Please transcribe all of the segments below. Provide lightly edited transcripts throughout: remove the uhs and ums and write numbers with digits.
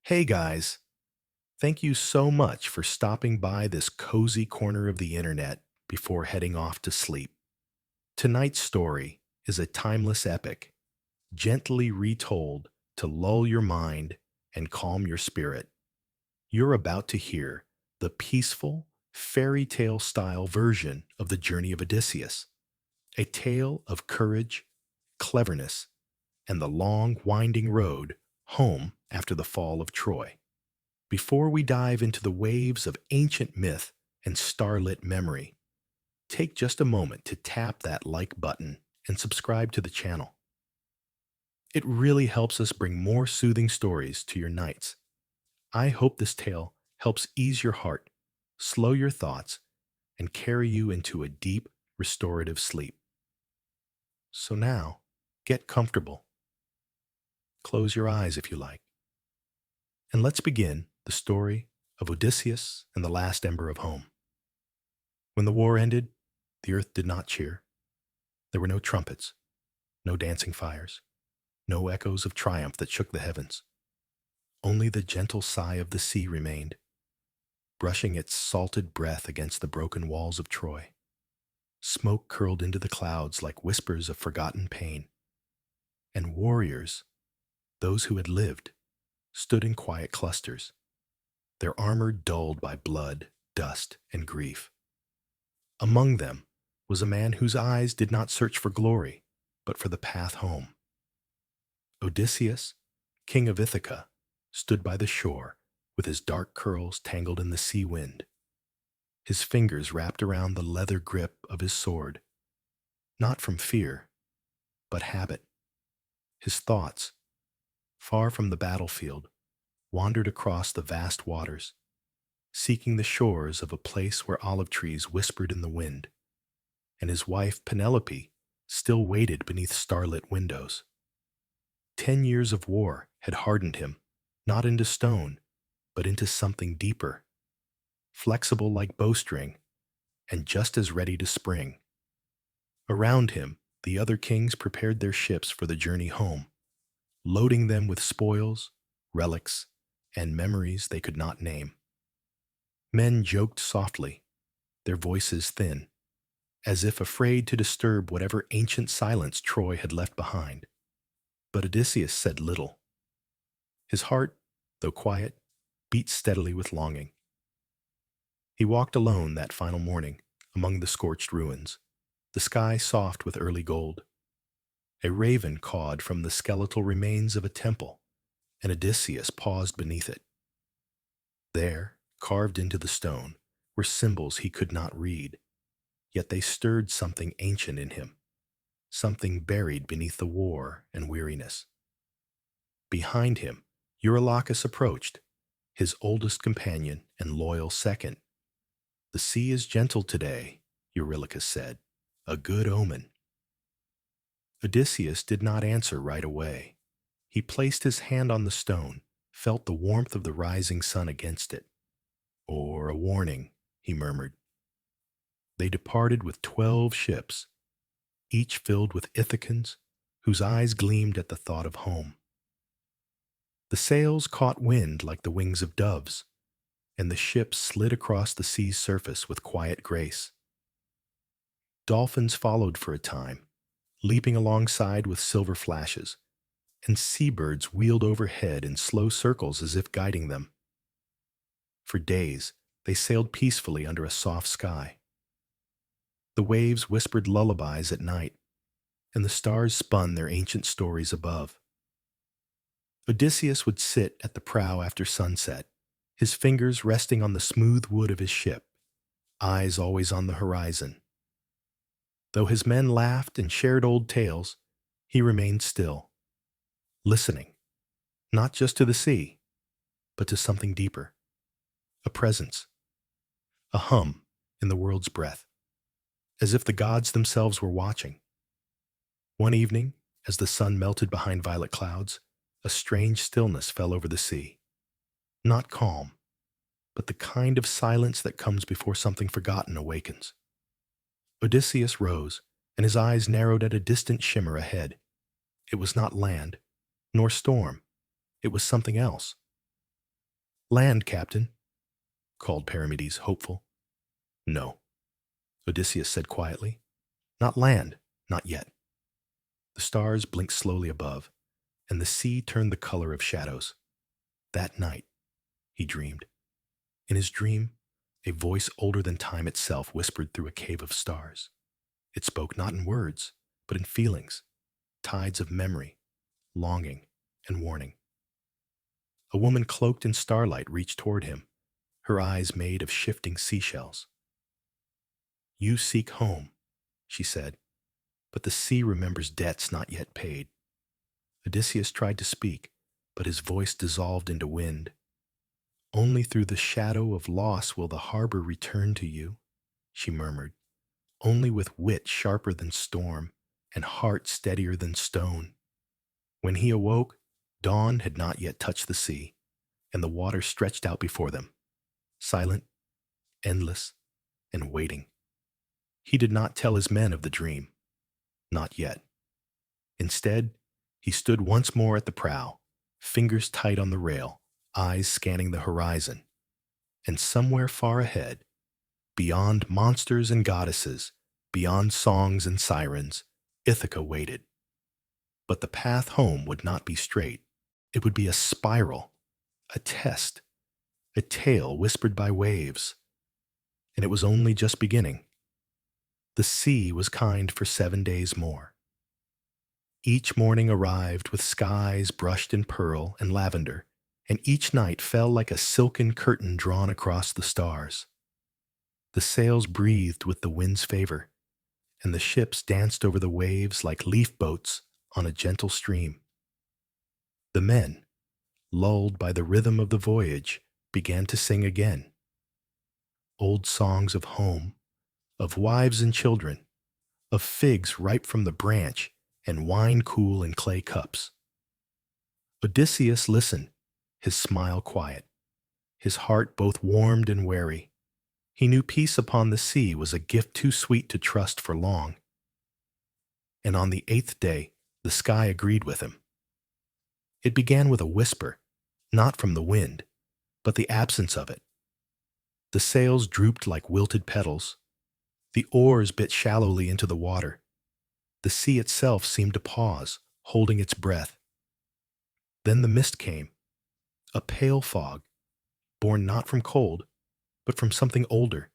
Hey guys, thank you so much for stopping by this cozy corner of the internet before heading off to sleep. Tonight's story is a timeless epic, gently retold to lull your mind and calm your spirit. You're about to hear the peaceful, fairy tale style version of the Journey of Odysseus, a tale of courage, cleverness, and the long, winding road home after the fall of Troy. Before we dive into the waves of ancient myth and starlit memory, take just a moment to tap that like button and subscribe to the channel. It really helps us bring more soothing stories to your nights. I hope this tale helps ease your heart, slow your thoughts, and carry you into a deep, restorative sleep. So now, get comfortable. Close your eyes if you like. And let's begin the story of Odysseus and the last ember of home. When the war ended, the earth did not cheer. There were no trumpets, no dancing fires, no echoes of triumph that shook the heavens. Only the gentle sigh of the sea remained, brushing its salted breath against the broken walls of Troy. Smoke curled into the clouds like whispers of forgotten pain. And warriors, those who had lived, stood in quiet clusters, their armor dulled by blood, dust, and grief. Among them was a man whose eyes did not search for glory, but for the path home. Odysseus, king of Ithaca, stood by the shore with his dark curls tangled in the sea wind, his fingers wrapped around the leather grip of his sword, not from fear, but habit. His thoughts, far from the battlefield, wandered across the vast waters, seeking the shores of a place where olive trees whispered in the wind, and his wife Penelope still waited beneath starlit windows. 10 years of war had hardened him, not into stone, but into something deeper, flexible like bowstring, and just as ready to spring. Around him, the other kings prepared their ships for the journey home, loading them with spoils, relics, and memories they could not name. Men joked softly, their voices thin, as if afraid to disturb whatever ancient silence Troy had left behind. But Odysseus said little. His heart, though quiet, beat steadily with longing. He walked alone that final morning among the scorched ruins, the sky soft with early gold. A raven cawed from the skeletal remains of a temple, and Odysseus paused beneath it. There, carved into the stone, were symbols he could not read, yet they stirred something ancient in him, something buried beneath the war and weariness. Behind him, Eurylochus approached, his oldest companion and loyal second. "The sea is gentle today," Eurylochus said, "a good omen." Odysseus did not answer right away. He placed his hand on the stone, felt the warmth of the rising sun against it. "Or a warning," he murmured. They departed with 12 ships, each filled with Ithacans whose eyes gleamed at the thought of home. The sails caught wind like the wings of doves, and the ships slid across the sea's surface with quiet grace. Dolphins followed for a time, leaping alongside with silver flashes, and seabirds wheeled overhead in slow circles as if guiding them. For days, they sailed peacefully under a soft sky. The waves whispered lullabies at night, and the stars spun their ancient stories above. Odysseus would sit at the prow after sunset, his fingers resting on the smooth wood of his ship, eyes always on the horizon. Though his men laughed and shared old tales, he remained still, listening, not just to the sea, but to something deeper, a presence, a hum in the world's breath, as if the gods themselves were watching. One evening, as the sun melted behind violet clouds, a strange stillness fell over the sea. Not calm, but the kind of silence that comes before something forgotten awakens. Odysseus rose, and his eyes narrowed at a distant shimmer ahead. It was not land, nor storm. It was something else. Land, Captain, called Perimedes, hopeful. No, Odysseus said quietly. Not land, not yet. The stars blinked slowly above, and the sea turned the color of shadows. That night, he dreamed. In his dream, a voice older than time itself whispered through a cave of stars. It spoke not in words, but in feelings, tides of memory, longing, and warning. A woman cloaked in starlight reached toward him, her eyes made of shifting seashells. You seek home, she said, but the sea remembers debts not yet paid. Odysseus tried to speak, but his voice dissolved into wind. Only through the shadow of loss will the harbor return to you, she murmured. Only with wit sharper than storm and heart steadier than stone. When he awoke, dawn had not yet touched the sea, and the water stretched out before them, silent, endless, and waiting. He did not tell his men of the dream. Not yet. Instead, he stood once more at the prow, fingers tight on the rail, eyes scanning the horizon. And somewhere far ahead, beyond monsters and goddesses, beyond songs and sirens, Ithaca waited. But the path home would not be straight. It would be a spiral, a test, a tale whispered by waves. And it was only just beginning. The sea was kind for 7 days more. Each morning arrived with skies brushed in pearl and lavender, and each night fell like a silken curtain drawn across the stars. The sails breathed with the wind's favor, and the ships danced over the waves like leaf boats on a gentle stream. The men, lulled by the rhythm of the voyage, began to sing again. Old songs of home, of wives and children, of figs ripe from the branch and wine cool in clay cups. Odysseus listened, his smile quiet, his heart both warmed and wary. He knew peace upon the sea was a gift too sweet to trust for long. And on the 8th day, the sky agreed with him. It began with a whisper, not from the wind, but the absence of it. The sails drooped like wilted petals. The oars bit shallowly into the water. The sea itself seemed to pause, holding its breath. Then the mist came, a pale fog, born not from cold, but from something older,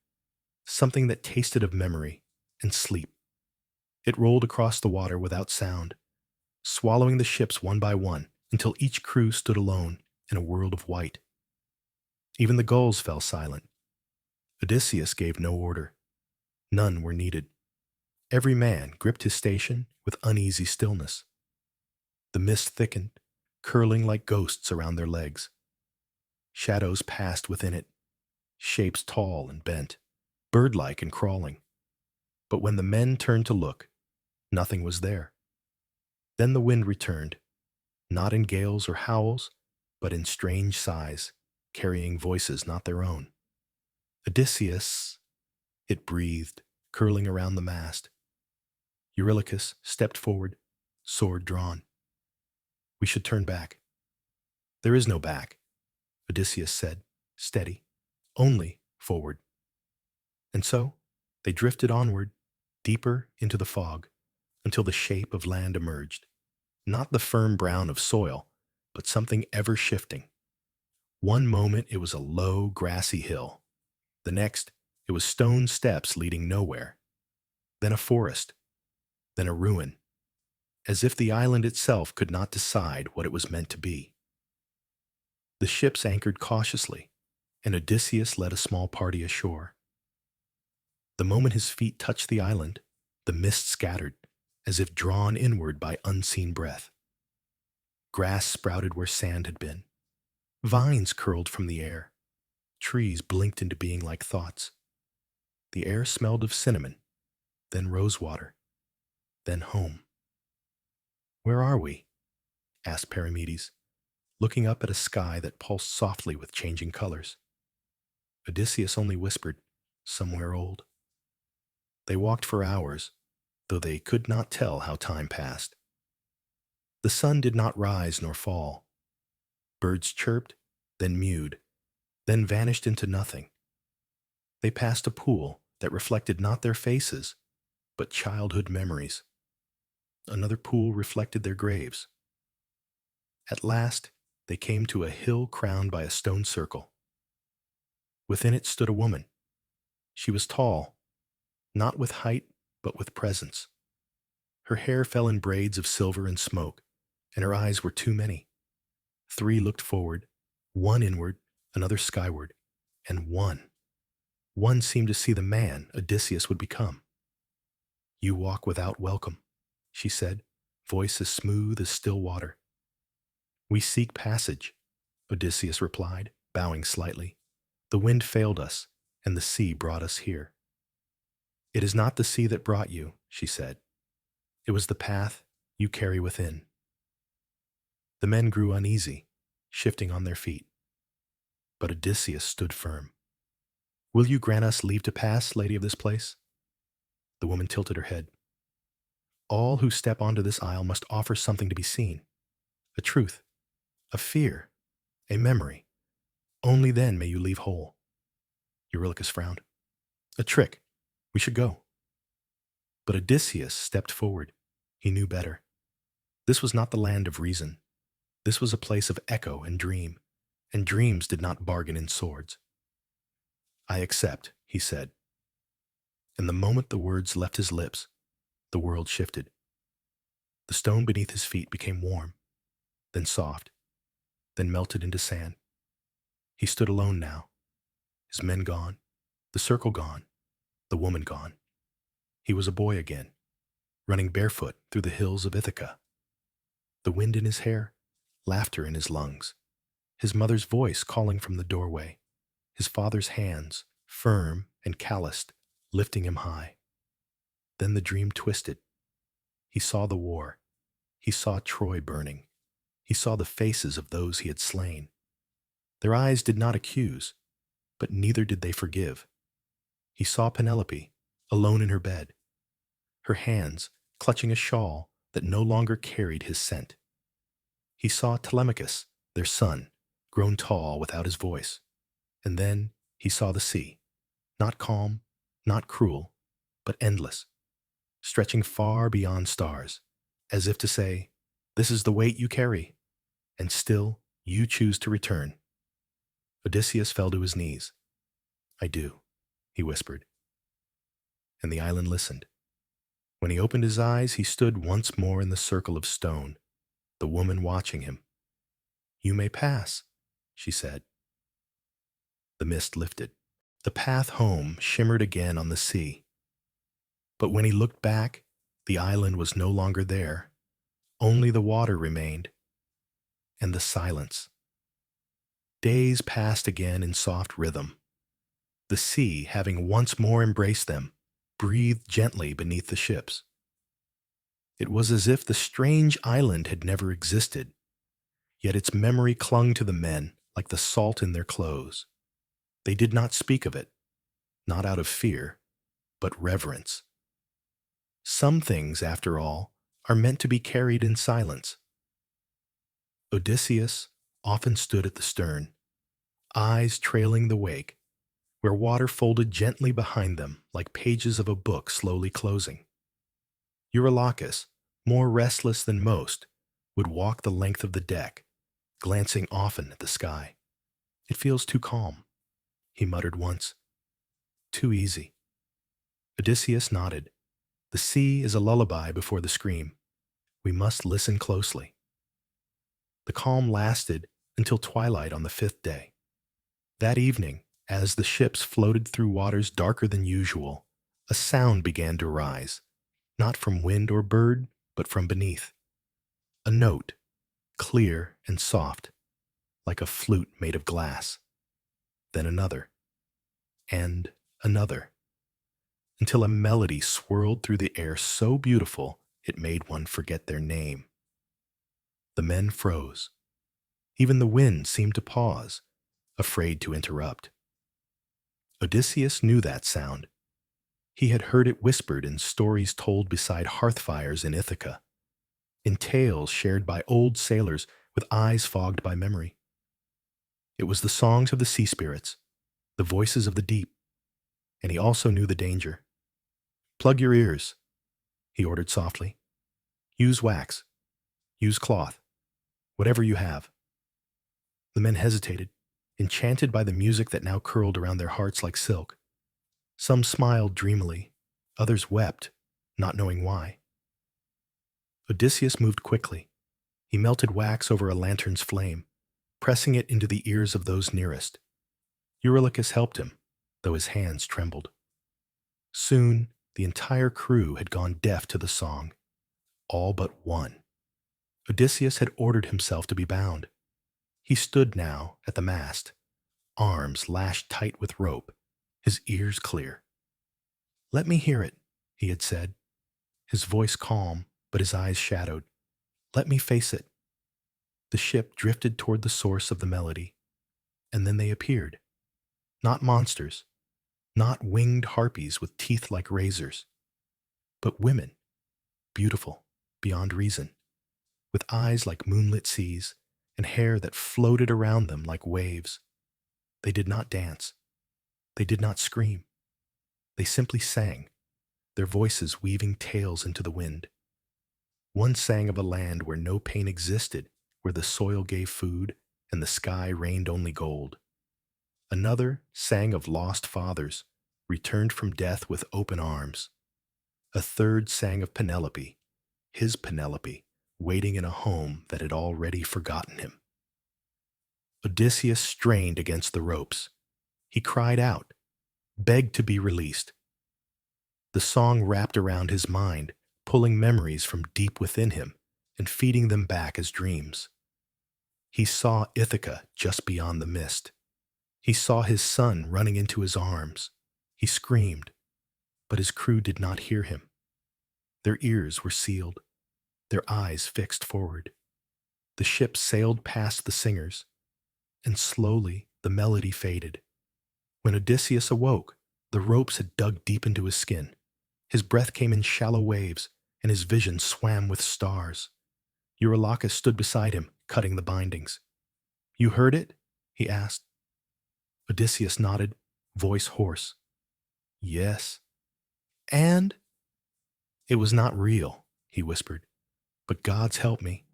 something that tasted of memory and sleep. It rolled across the water without sound, swallowing the ships one by one until each crew stood alone in a world of white. Even the gulls fell silent. Odysseus gave no order. None were needed. Every man gripped his station with uneasy stillness. The mist thickened, curling like ghosts around their legs. Shadows passed within it, shapes tall and bent, bird-like and crawling. But when the men turned to look, nothing was there. Then the wind returned, not in gales or howls, but in strange sighs, carrying voices not their own. Odysseus, it breathed, curling around the mast. Eurylochus stepped forward, sword drawn. We should turn back. There is no back, Odysseus said, steady, only forward. And so they drifted onward, deeper into the fog, until the shape of land emerged. Not the firm brown of soil, but something ever shifting. One moment it was a low, grassy hill. The next, it was stone steps leading nowhere. Then a forest. Then a ruin. As if the island itself could not decide what it was meant to be. The ships anchored cautiously, and Odysseus led a small party ashore. The moment his feet touched the island, the mist scattered, as if drawn inward by unseen breath. Grass sprouted where sand had been. Vines curled from the air. Trees blinked into being like thoughts. The air smelled of cinnamon, then rosewater, then home. Where are we? Asked Perimedes, looking up at a sky that pulsed softly with changing colors. Odysseus only whispered, somewhere old. They walked for hours, though they could not tell how time passed. The sun did not rise nor fall. Birds chirped, then mewed, then vanished into nothing. They passed a pool that reflected not their faces, but childhood memories. Another pool reflected their graves. At last, they came to a hill crowned by a stone circle. Within it stood a woman. She was tall, not with height, but with presence. Her hair fell in braids of silver and smoke, and her eyes were too many. 3 looked forward, 1 inward, another skyward, and one seemed to see the man Odysseus would become. "You walk without welcome," she said, voice as smooth as still water. "We seek passage," Odysseus replied, bowing slightly. "The wind failed us, and the sea brought us here." "It is not the sea that brought you," she said. "It was the path you carry within." The men grew uneasy, shifting on their feet. But Odysseus stood firm. "Will you grant us leave to pass, lady of this place?" The woman tilted her head. "All who step onto this isle must offer something to be seen. A truth, a fear, a memory. Only then may you leave whole." Eurylochus frowned. "A trick. We should go." But Odysseus stepped forward. He knew better. This was not the land of reason. This was a place of echo and dreams did not bargain in swords. "I accept," he said. And the moment the words left his lips, the world shifted. The stone beneath his feet became warm, then soft, then melted into sand. He stood alone now, his men gone, the circle gone, the woman gone. He was a boy again, running barefoot through the hills of Ithaca. The wind in his hair, laughter in his lungs, his mother's voice calling from the doorway, his father's hands, firm and calloused, lifting him high. Then the dream twisted. He saw the war. He saw Troy burning. He saw the faces of those he had slain. Their eyes did not accuse, but neither did they forgive. He saw Penelope, alone in her bed, her hands clutching a shawl that no longer carried his scent. He saw Telemachus, their son, grown tall without his voice. And then he saw the sea, not calm, not cruel, but endless, stretching far beyond stars, as if to say, "This is the weight you carry, and still you choose to return." Odysseus fell to his knees. "I do," he whispered. And the island listened. When he opened his eyes, he stood once more in the circle of stone, the woman watching him. "You may pass," she said. The mist lifted. The path home shimmered again on the sea. But when he looked back, the island was no longer there. Only the water remained, and the silence. Days passed again in soft rhythm. The sea, having once more embraced them, breathed gently beneath the ships. It was as if the strange island had never existed, yet its memory clung to the men like the salt in their clothes. They did not speak of it, not out of fear, but reverence. Some things, after all, are meant to be carried in silence. Odysseus often stood at the stern, eyes trailing the wake, where water folded gently behind them like pages of a book slowly closing. Eurylochus, more restless than most, would walk the length of the deck, glancing often at the sky. "It feels too calm," he muttered once. "Too easy." Odysseus nodded. "The sea is a lullaby before the scream. We must listen closely." The calm lasted until twilight on the 5th day. That evening, as the ships floated through waters darker than usual, a sound began to rise, not from wind or bird, but from beneath. A note, clear and soft, like a flute made of glass. Then another, and another, until a melody swirled through the air so beautiful it made one forget their name. The men froze. Even the wind seemed to pause, afraid to interrupt. Odysseus knew that sound. He had heard it whispered in stories told beside hearth fires in Ithaca, in tales shared by old sailors with eyes fogged by memory. It was the songs of the sea spirits, the voices of the deep, and he also knew the danger. "Plug your ears," he ordered softly. "Use wax. Use cloth. Whatever you have." The men hesitated, enchanted by the music that now curled around their hearts like silk. Some smiled dreamily, others wept, not knowing why. Odysseus moved quickly. He melted wax over a lantern's flame, pressing it into the ears of those nearest. Eurylochus helped him, though his hands trembled. Soon, the entire crew had gone deaf to the song, all but one. Odysseus had ordered himself to be bound. He stood now at the mast, arms lashed tight with rope, his ears clear. "Let me hear it," he had said, his voice calm, but his eyes shadowed. "Let me face it." The ship drifted toward the source of the melody, and then they appeared. Not monsters, not winged harpies with teeth like razors, but women, beautiful beyond reason, with eyes like moonlit seas and hair that floated around them like waves. They did not dance. They did not scream. They simply sang, their voices weaving tales into the wind. One sang of a land where no pain existed, where the soil gave food and the sky rained only gold. Another sang of lost fathers, returned from death with open arms. A third sang of Penelope, his Penelope, waiting in a home that had already forgotten him. Odysseus strained against the ropes. He cried out, begged to be released. The song wrapped around his mind, pulling memories from deep within him and feeding them back as dreams. He saw Ithaca just beyond the mist. He saw his son running into his arms. He screamed, but his crew did not hear him. Their ears were sealed, their eyes fixed forward. The ship sailed past the singers, and slowly the melody faded. When Odysseus awoke, the ropes had dug deep into his skin. His breath came in shallow waves, and his vision swam with stars. Eurylochus stood beside him, cutting the bindings. "You heard it?" he asked. Odysseus nodded, voice hoarse. "Yes." "And?" "It was not real," he whispered, "but God's help me.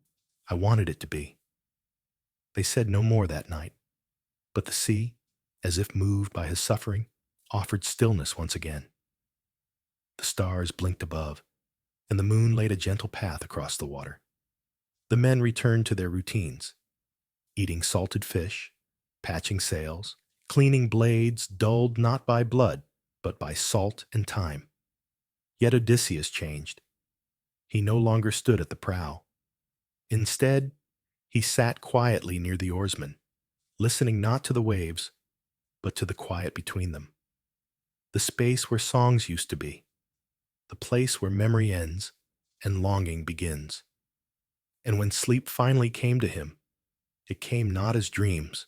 I wanted it to be." They said no more that night, but the sea, as if moved by his suffering, offered stillness once again. The stars blinked above, and the moon laid a gentle path across the water. The men returned to their routines, eating salted fish, patching sails, cleaning blades dulled not by blood, but by salt and time. Yet Odysseus changed. He no longer stood at the prow. Instead, he sat quietly near the oarsmen, listening not to the waves, but to the quiet between them. The space where songs used to be, the place where memory ends and longing begins. And when sleep finally came to him, it came not as dreams,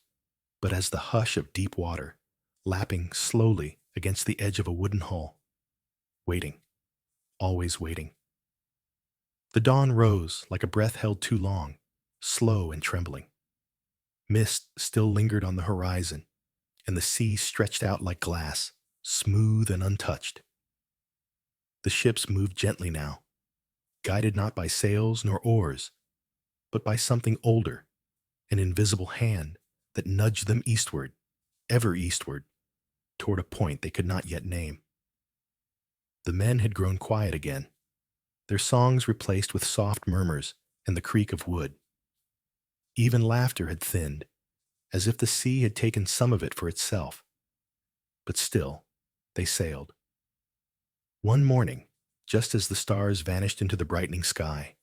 but as the hush of deep water, lapping slowly against the edge of a wooden hull, waiting, always waiting. The dawn rose like a breath held too long, slow and trembling. Mist still lingered on the horizon, and the sea stretched out like glass, smooth and untouched. The ships moved gently now, guided not by sails nor oars, but by something older, an invisible hand that nudged them eastward, ever eastward, toward a point they could not yet name. The men had grown quiet again, their songs replaced with soft murmurs and the creak of wood. Even laughter had thinned, as if the sea had taken some of it for itself. But still, they sailed. One morning, just as the stars vanished into the brightening sky,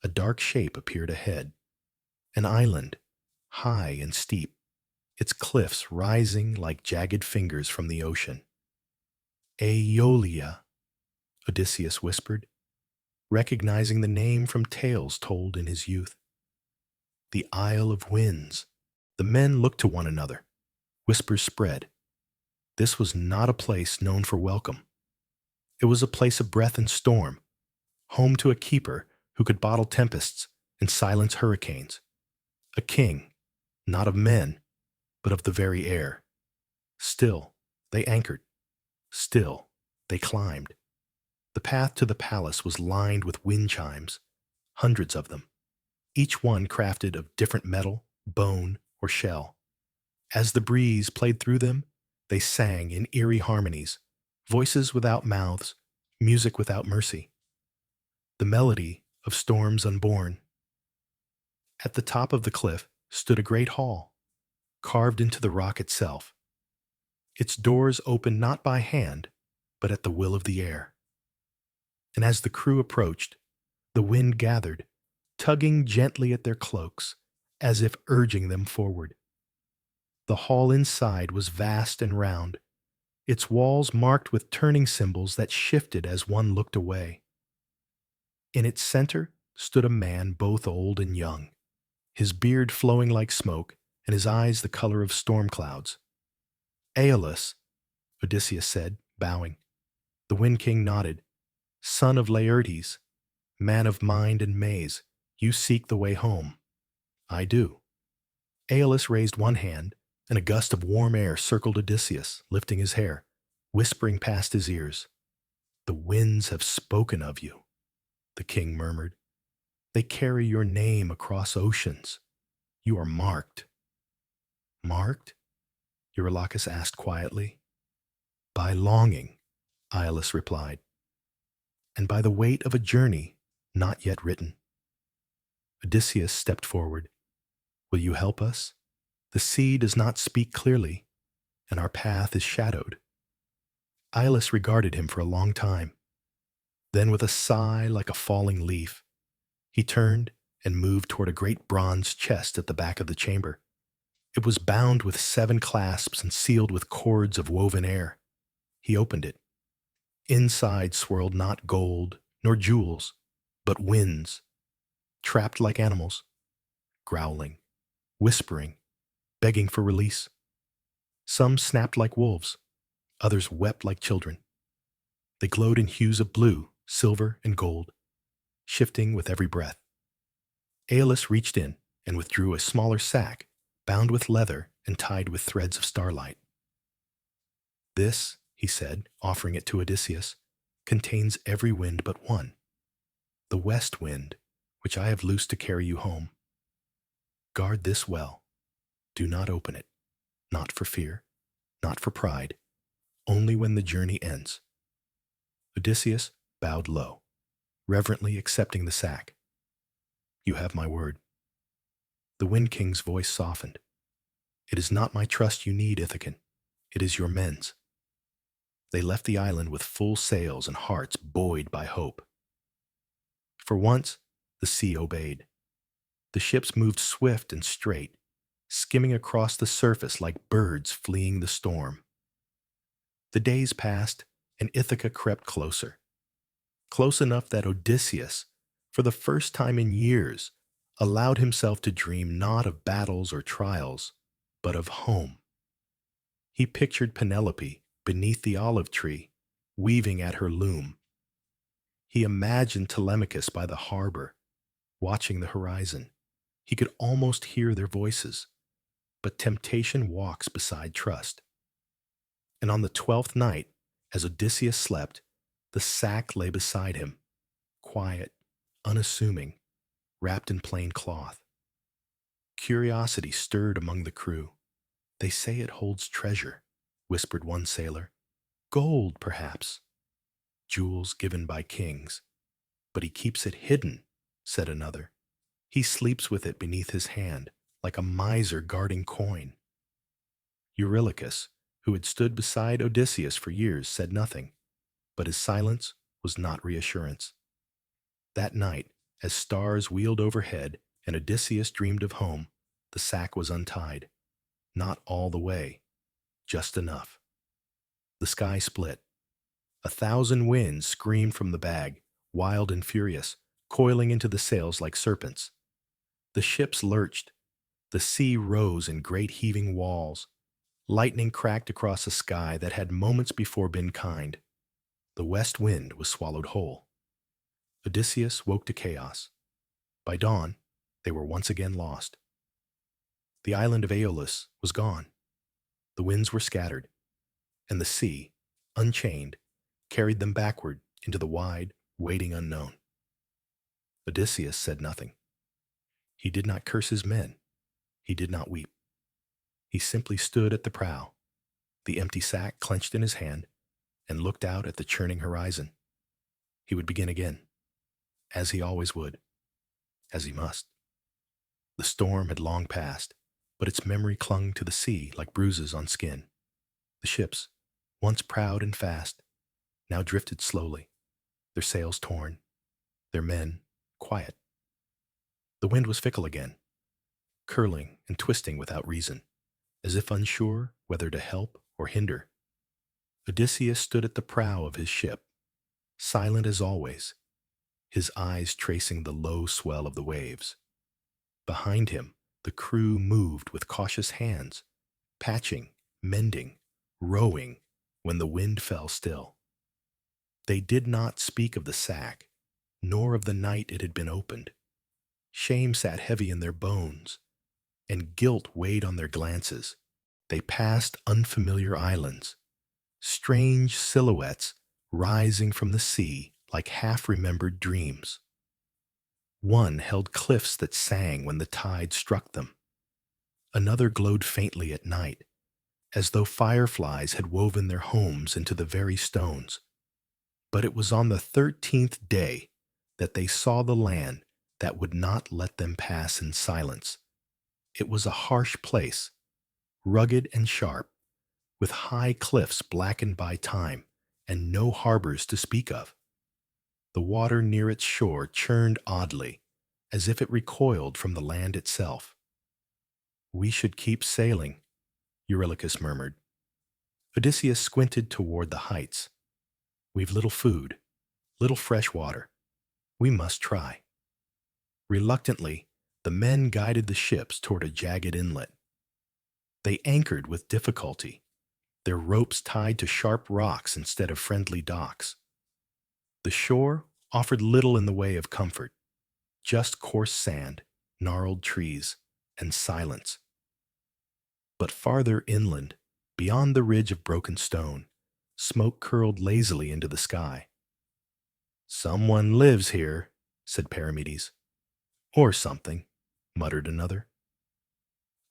a dark shape appeared ahead. An island, high and steep, its cliffs rising like jagged fingers from the ocean. "Aeolia," Odysseus whispered, recognizing the name from tales told in his youth. The Isle of Winds. The men looked to one another. Whispers spread. This was not a place known for welcome. It was a place of breath and storm, home to a keeper who could bottle tempests and silence hurricanes. A king, not of men, but of the very air. Still, they anchored. Still, they climbed. The path to the palace was lined with wind chimes, hundreds of them, each one crafted of different metal, bone, or shell. As the breeze played through them, they sang in eerie harmonies, voices without mouths, music without mercy. The melody of storms unborn. At the top of the cliff stood a great hall, carved into the rock itself. Its doors opened not by hand, but at the will of the air. And as the crew approached, the wind gathered, tugging gently at their cloaks, as if urging them forward. The hall inside was vast and round, its walls marked with turning symbols that shifted as one looked away. In its center stood a man both old and young, his beard flowing like smoke and his eyes the color of storm clouds. "Aeolus," Odysseus said, bowing. The Wind King nodded. "Son of Laertes, man of mind and maze, you seek the way home." "I do." Aeolus raised one hand, and a gust of warm air circled Odysseus, lifting his hair, whispering past his ears. "The winds have spoken of you," the king murmured. "They carry your name across oceans. You are marked." "Marked?" Eurylochus asked quietly. "By longing," Aeolus replied, "and by the weight of a journey not yet written." Odysseus stepped forward. "Will you help us? The sea does not speak clearly, and our path is shadowed." Aeolus regarded him for a long time. Then, with a sigh like a falling leaf, he turned and moved toward a great bronze chest at the back of the chamber. It was bound with 7 clasps and sealed with cords of woven air. He opened it. Inside swirled not gold nor jewels, but winds, trapped like animals, growling, whispering, begging for release. Some snapped like wolves, others wept like children. They glowed in hues of blue, silver, and gold, shifting with every breath. Aeolus reached in and withdrew a smaller sack, bound with leather and tied with threads of starlight. "This," he said, offering it to Odysseus, "contains every wind but one, the west wind, which I have loosed to carry you home. Guard this well. Do not open it, not for fear, not for pride, only when the journey ends." Odysseus bowed low, reverently accepting the sack. "You have my word." The Wind King's voice softened. "It is not my trust you need, Ithacan. It is your men's." They left the island with full sails and hearts buoyed by hope. For once, the sea obeyed. The ships moved swift and straight, skimming across the surface like birds fleeing the storm. The days passed, and Ithaca crept closer. Close enough that Odysseus, for the first time in years, allowed himself to dream not of battles or trials, but of home. He pictured Penelope beneath the olive tree, weaving at her loom. He imagined Telemachus by the harbor, watching the horizon. He could almost hear their voices, but temptation walks beside trust. And on the 12th night, as Odysseus slept, the sack lay beside him, quiet, unassuming, wrapped in plain cloth. Curiosity stirred among the crew. "They say it holds treasure," whispered one sailor. "Gold, perhaps. Jewels given by kings. But he keeps it hidden," said another. "He sleeps with it beneath his hand, like a miser guarding coin." Eurylochus, who had stood beside Odysseus for years, said nothing, but his silence was not reassurance. That night, as stars wheeled overhead and Odysseus dreamed of home, the sack was untied. Not all the way, just enough. The sky split. 1,000 winds screamed from the bag, wild and furious, coiling into the sails like serpents. The ships lurched. The sea rose in great heaving walls. Lightning cracked across a sky that had moments before been kind. The west wind was swallowed whole. Odysseus woke to chaos. By dawn, they were once again lost. The island of Aeolus was gone. The winds were scattered, and the sea, unchained, carried them backward into the wide, waiting unknown. Odysseus said nothing. He did not curse his men. He did not weep. He simply stood at the prow, the empty sack clenched in his hand, and looked out at the churning horizon. He would begin again, as he always would, as he must. The storm had long passed, but its memory clung to the sea like bruises on skin. The ships, once proud and fast, now drifted slowly, their sails torn, their men quiet. The wind was fickle again, curling and twisting without reason, as if unsure whether to help or hinder. Odysseus stood at the prow of his ship, silent as always, his eyes tracing the low swell of the waves. Behind him, the crew moved with cautious hands, patching, mending, rowing when the wind fell still. They did not speak of the sack, nor of the night it had been opened. Shame sat heavy in their bones, and guilt weighed on their glances. They passed unfamiliar islands, strange silhouettes rising from the sea like half-remembered dreams. One held cliffs that sang when the tide struck them. Another glowed faintly at night, as though fireflies had woven their homes into the very stones. But it was on the 13th day that they saw the land that would not let them pass in silence. It was a harsh place, rugged and sharp, with high cliffs blackened by time and no harbors to speak of. The water near its shore churned oddly, as if it recoiled from the land itself. "We should keep sailing," Eurylochus murmured. Odysseus squinted toward the heights. "We've little food, little fresh water. We must try." Reluctantly, the men guided the ships toward a jagged inlet. They anchored with difficulty, their ropes tied to sharp rocks instead of friendly docks. The shore offered little in the way of comfort, just coarse sand, gnarled trees, and silence. But farther inland, beyond the ridge of broken stone, smoke curled lazily into the sky. "Someone lives here," said Paramedes. "Or something," muttered another.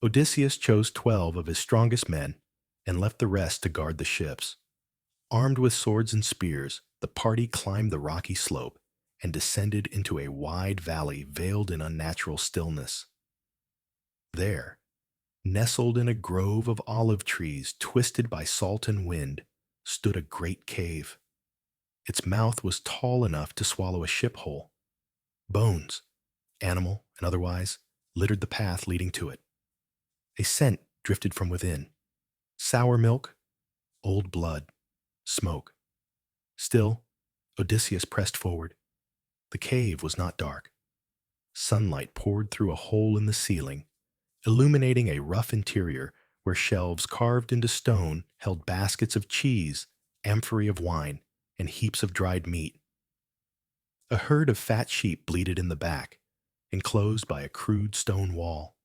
Odysseus chose 12 of his strongest men and left the rest to guard the ships. Armed with swords and spears, the party climbed the rocky slope and descended into a wide valley veiled in unnatural stillness. There, nestled in a grove of olive trees twisted by salt and wind, stood a great cave. Its mouth was tall enough to swallow a ship whole. Bones, animal and otherwise, littered the path leading to it. A scent drifted from within. Sour milk, old blood, smoke. Still, Odysseus pressed forward. The cave was not dark. Sunlight poured through a hole in the ceiling, illuminating a rough interior where shelves carved into stone held baskets of cheese, amphorae of wine, and heaps of dried meat. A herd of fat sheep bleated in the back, enclosed by a crude stone wall.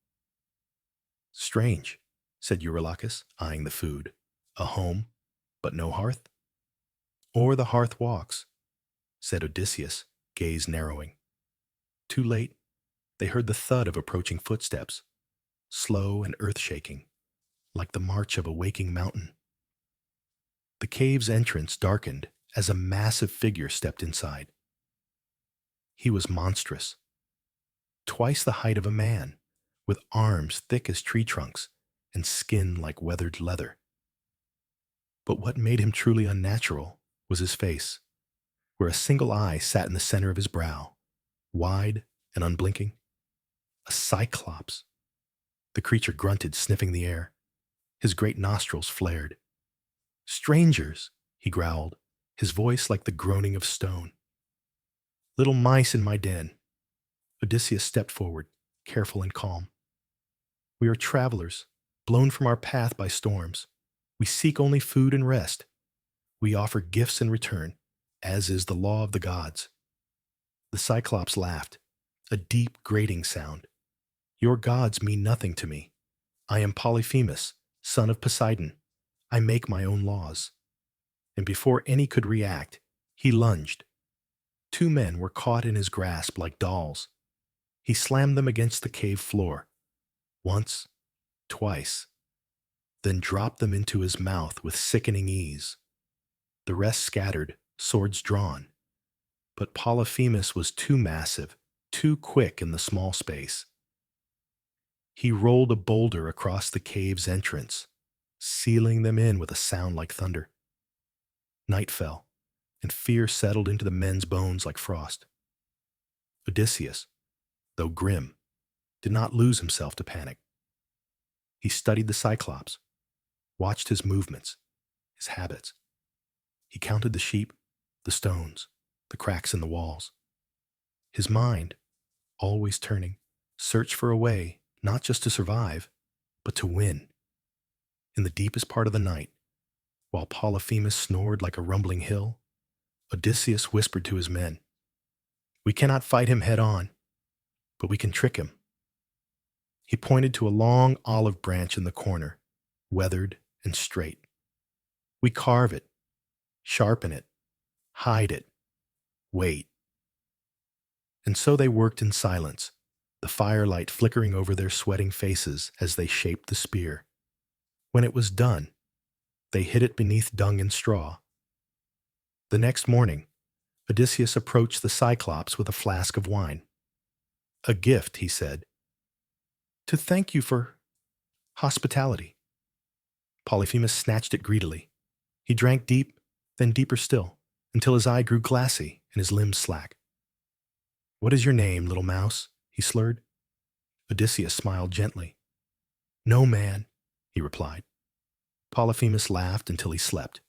"Strange," said Eurylochus, eyeing the food. "A home, but no hearth?" "Or the hearth walks," said Odysseus, gaze narrowing. Too late, they heard the thud of approaching footsteps, slow and earth-shaking, like the march of a waking mountain. The cave's entrance darkened as a massive figure stepped inside. He was monstrous, twice the height of a man, with arms thick as tree trunks and skin like weathered leather. But what made him truly unnatural was his face, where a single eye sat in the center of his brow, wide and unblinking. A cyclops. The creature grunted, sniffing the air. His great nostrils flared. "Strangers," he growled, his voice like the groaning of stone. "Little mice in my den." Odysseus stepped forward, careful and calm. "We are travelers, blown from our path by storms. We seek only food and rest. We offer gifts in return, as is the law of the gods." The Cyclops laughed, a deep, grating sound. "Your gods mean nothing to me. I am Polyphemus, "Son of Poseidon, I make my own laws." And before any could react, he lunged. Two men were caught in his grasp like dolls. He slammed them against the cave floor, once, twice, then dropped them into his mouth with sickening ease. The rest scattered, swords drawn. But Polyphemus was too massive, too quick in the small space. He rolled a boulder across the cave's entrance, sealing them in with a sound like thunder. Night fell, and fear settled into the men's bones like frost. Odysseus, though grim, did not lose himself to panic. He studied the Cyclops, watched his movements, his habits. He counted the sheep, the stones, the cracks in the walls. His mind, always turning, searched for a way not just to survive, but to win. In the deepest part of the night, while Polyphemus snored like a rumbling hill, Odysseus whispered to his men, "We cannot fight him head on, but we can trick him." He pointed to a long olive branch in the corner, weathered and straight. "We carve it, sharpen it, hide it, wait." And so they worked in silence, the firelight flickering over their sweating faces as they shaped the spear. When it was done, they hid it beneath dung and straw. The next morning, Odysseus approached the Cyclops with a flask of wine. "A gift," he said, "to thank you for hospitality." Polyphemus snatched it greedily. He drank deep, then deeper still, until his eye grew glassy and his limbs slack. "What is your name, little mouse?" he slurred. Odysseus smiled gently. "No man," he replied. Polyphemus laughed until he slept,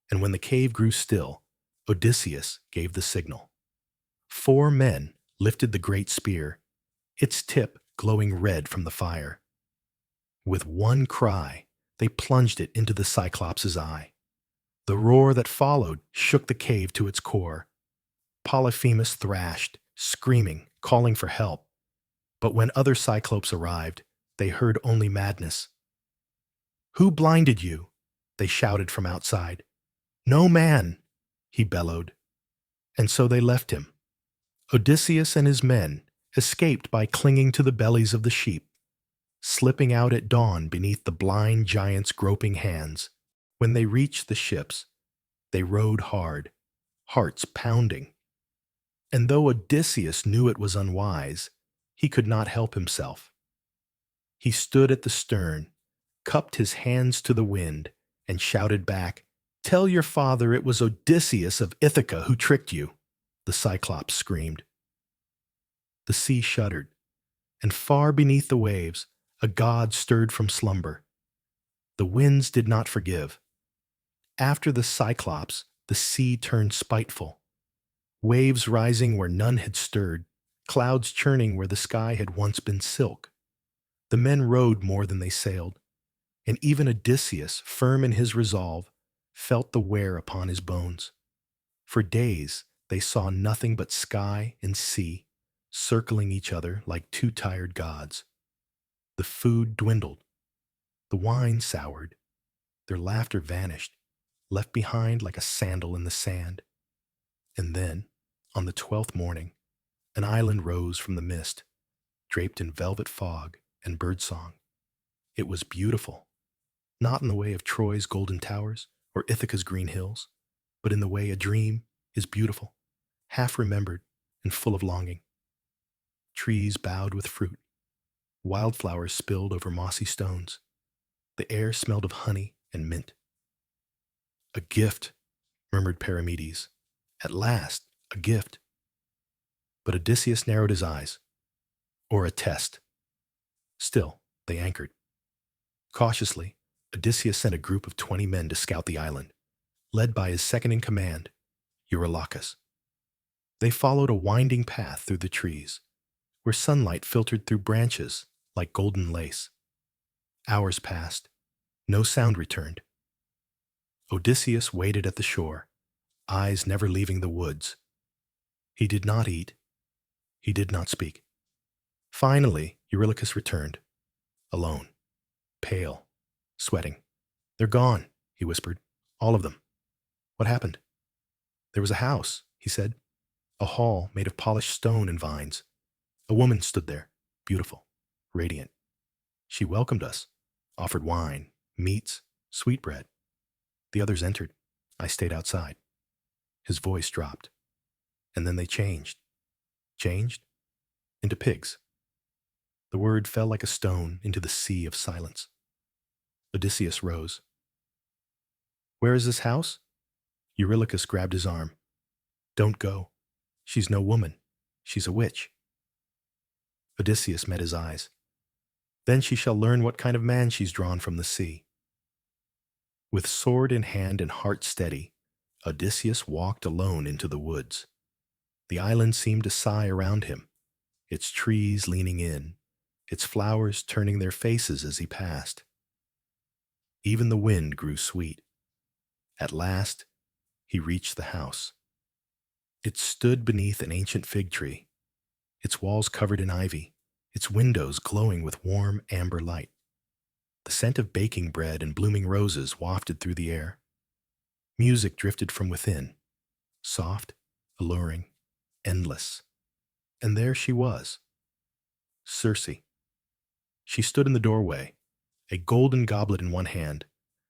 and when the cave grew still, Odysseus gave the signal. 4 men lifted the great spear, its tip glowing red from the fire. With one cry, they plunged it into the Cyclops' eye. The roar that followed shook the cave to its core. Polyphemus thrashed, screaming, calling for help. But when other Cyclopes arrived, they heard only madness. "Who blinded you?" they shouted from outside. "No man," he bellowed. And so they left him. Odysseus and his men escaped by clinging to the bellies of the sheep, slipping out at dawn beneath the blind giant's groping hands. When they reached the ships, they rowed hard, hearts pounding. And though Odysseus knew it was unwise, he could not help himself. He stood at the stern, cupped his hands to the wind, and shouted back, "Tell your father it was Odysseus of Ithaca who tricked you," the Cyclops screamed. The sea shuddered, and far beneath the waves, a god stirred from slumber. The winds did not forgive. After the Cyclops, the sea turned spiteful. Waves rising where none had stirred, clouds churning where the sky had once been silk. The men rowed more than they sailed, and even Odysseus, firm in his resolve, felt the wear upon his bones. For days they saw nothing but sky and sea, circling each other like 2 tired gods. The food dwindled, the wine soured, their laughter vanished, left behind like a sandal in the sand. And then, on the 12th morning, an island rose from the mist, draped in velvet fog and birdsong. It was beautiful, not in the way of Troy's golden towers or Ithaca's green hills, but in the way a dream is beautiful, half remembered and full of longing. Trees bowed with fruit, wildflowers spilled over mossy stones. The air smelled of honey and mint. "A gift," murmured Perimedes. "At last, a gift." But Odysseus narrowed his eyes. "Or a test." Still, they anchored. Cautiously, Odysseus sent a group of 20 men to scout the island, led by his second-in-command, Eurylochus. They followed a winding path through the trees, where sunlight filtered through branches like golden lace. Hours passed. No sound returned. Odysseus waited at the shore, eyes never leaving the woods. He did not eat. He did not speak. Finally, Eurylochus returned, alone, pale, sweating. "They're gone," he whispered. "All of them." "What happened?" "There was a house," he said. "A hall made of polished stone and vines. A woman stood there, beautiful, radiant. She welcomed us, offered wine, meats, sweetbread. The others entered. I stayed outside." His voice dropped. "And then they changed." "Changed?" "Into pigs." The word fell like a stone into the sea of silence. Odysseus rose. "Where is this house?" Eurylochus grabbed his arm. "Don't go. She's no woman. She's a witch." Odysseus met his eyes. "Then she shall learn what kind of man she's drawn from the sea." With sword in hand and heart steady, Odysseus walked alone into the woods. The island seemed to sigh around him, its trees leaning in, its flowers turning their faces as he passed. Even the wind grew sweet. At last, he reached the house. It stood beneath an ancient fig tree, its walls covered in ivy, its windows glowing with warm amber light. The scent of baking bread and blooming roses wafted through the air. Music drifted from within, soft, alluring, endless. And there she was, Circe. She stood in the doorway, a golden goblet in one hand,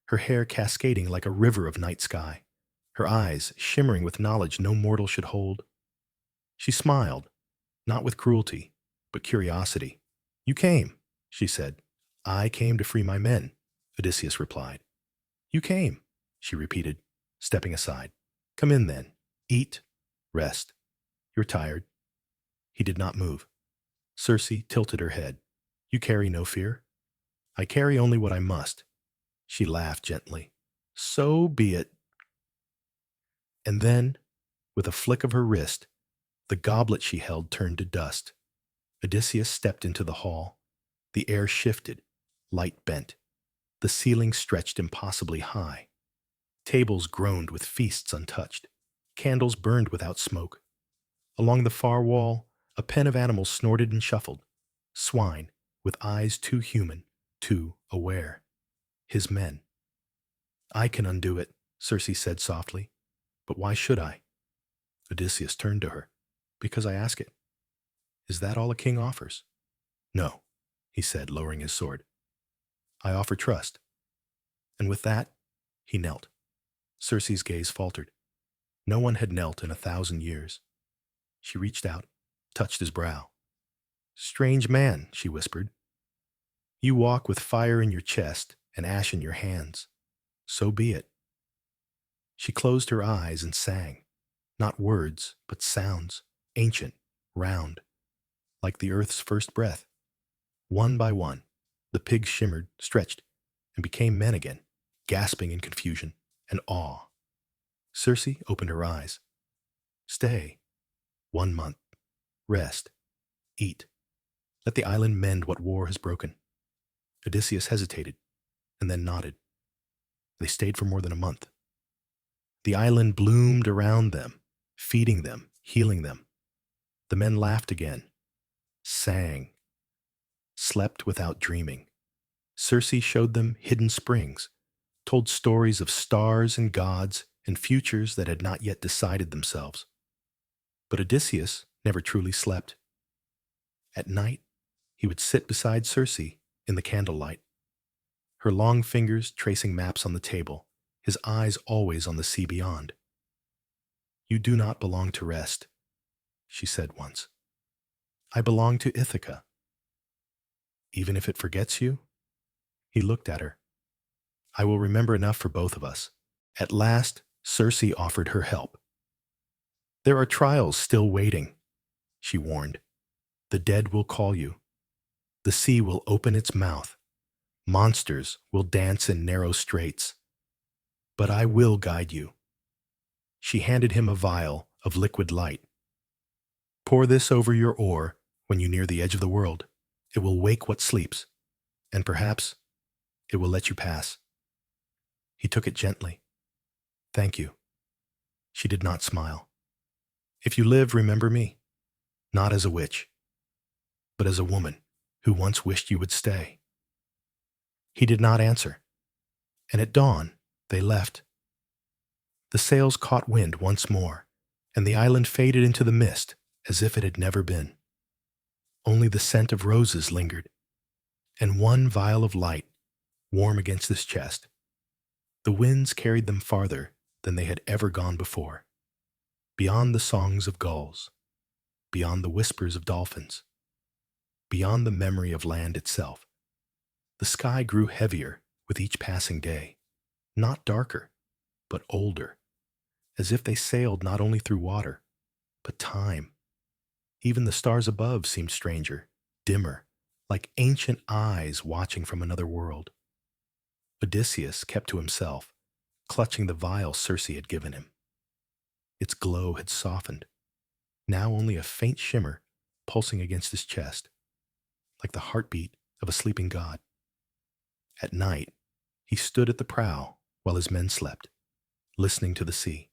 her hair cascading like a river of night sky, her eyes shimmering with knowledge no mortal should hold. She smiled, not with cruelty, but curiosity. "You came," she said. "I came to free my men," Odysseus replied. "You came," she repeated, stepping aside. "Come in then. Eat, rest. You're tired." He did not move. Circe tilted her head. "You carry no fear." "I carry only what I must." She laughed gently. "So be it." And then, with a flick of her wrist, the goblet she held turned to dust. Odysseus stepped into the hall. The air shifted, light bent. The ceiling stretched impossibly high. Tables groaned with feasts untouched. Candles burned without smoke. Along the far wall, a pen of animals snorted and shuffled. Swine, with eyes too human, too aware. His men. "I can undo it," Circe said softly. "But why should I?" Odysseus turned to her. "Because I ask it." "Is that all a king offers?" "No," he said, lowering his sword. "I offer trust." And with that, he knelt. Circe's gaze faltered. No one had knelt in 1,000 years. She reached out, touched his brow. "Strange man," she whispered. "You walk with fire in your chest and ash in your hands. So be it." She closed her eyes and sang, not words, but sounds, ancient, round, like the earth's first breath. One by one, the pigs shimmered, stretched, and became men again, gasping in confusion and awe. Circe opened her eyes. "Stay. 1 month. Rest. Eat. Let the island mend what war has broken." Odysseus hesitated, and then nodded. They stayed for more than a month. The island bloomed around them, feeding them, healing them. The men laughed again, sang, slept without dreaming. Circe showed them hidden springs, told stories of stars and gods and futures that had not yet decided themselves. But Odysseus never truly slept. At night, he would sit beside Circe in the candlelight, her long fingers tracing maps on the table, his eyes always on the sea beyond. "You do not belong to rest," she said once. "I belong to Ithaca." "Even if it forgets you?" He looked at her. "I will remember enough for both of us." At last, Circe offered her help. "There are trials still waiting," she warned. "The dead will call you. The sea will open its mouth. Monsters will dance in narrow straits. But I will guide you." She handed him a vial of liquid light. "Pour this over your oar when you near the edge of the world. It will wake what sleeps, and perhaps it will let you pass." He took it gently. "Thank you." She did not smile. "If you live, remember me, not as a witch, but as a woman who once wished you would stay." He did not answer. And at dawn, they left. The sails caught wind once more, and the island faded into the mist as if it had never been. Only the scent of roses lingered, and one vial of light, warm against his chest. The winds carried them farther than they had ever gone before, beyond the songs of gulls, beyond the whispers of dolphins, beyond the memory of land itself. The sky grew heavier with each passing day, not darker, but older, as if they sailed not only through water, but time. Even the stars above seemed stranger, dimmer, like ancient eyes watching from another world. Odysseus kept to himself, clutching the vial Circe had given him. Its glow had softened, now only a faint shimmer pulsing against his chest, like the heartbeat of a sleeping god. At night, he stood at the prow while his men slept, listening to the sea.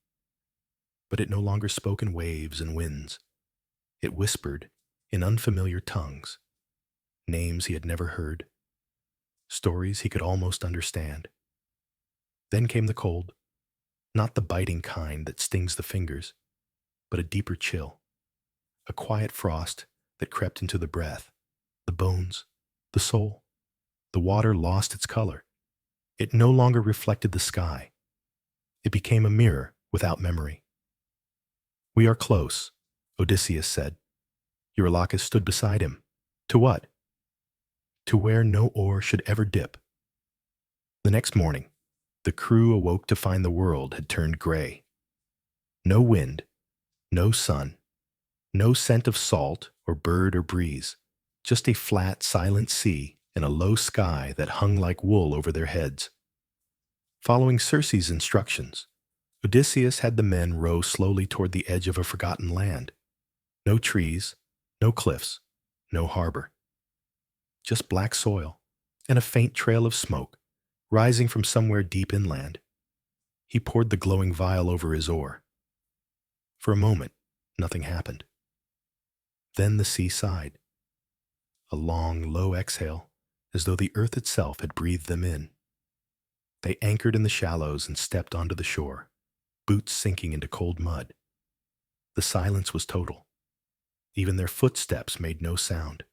But it no longer spoke in waves and winds. It whispered in unfamiliar tongues, names he had never heard, stories he could almost understand. Then came the cold, not the biting kind that stings the fingers, but a deeper chill, a quiet frost that crept into the breath, the bones, the soul. The water lost its color. It no longer reflected the sky. It became a mirror without memory. "We are close," Odysseus said. Eurylochus stood beside him. "To what?" "To where no oar should ever dip." The next morning, the crew awoke to find the world had turned gray. No wind, no sun, no scent of salt or bird or breeze, just a flat, silent sea and a low sky that hung like wool over their heads. Following Circe's instructions, Odysseus had the men row slowly toward the edge of a forgotten land. No trees, no cliffs, no harbor. Just black soil and a faint trail of smoke rising from somewhere deep inland. He poured the glowing vial over his oar. For a moment, nothing happened. Then the sea sighed. A long, low exhale, as though the earth itself had breathed them in. They anchored in the shallows and stepped onto the shore, boots sinking into cold mud. The silence was total. Even their footsteps made no sound.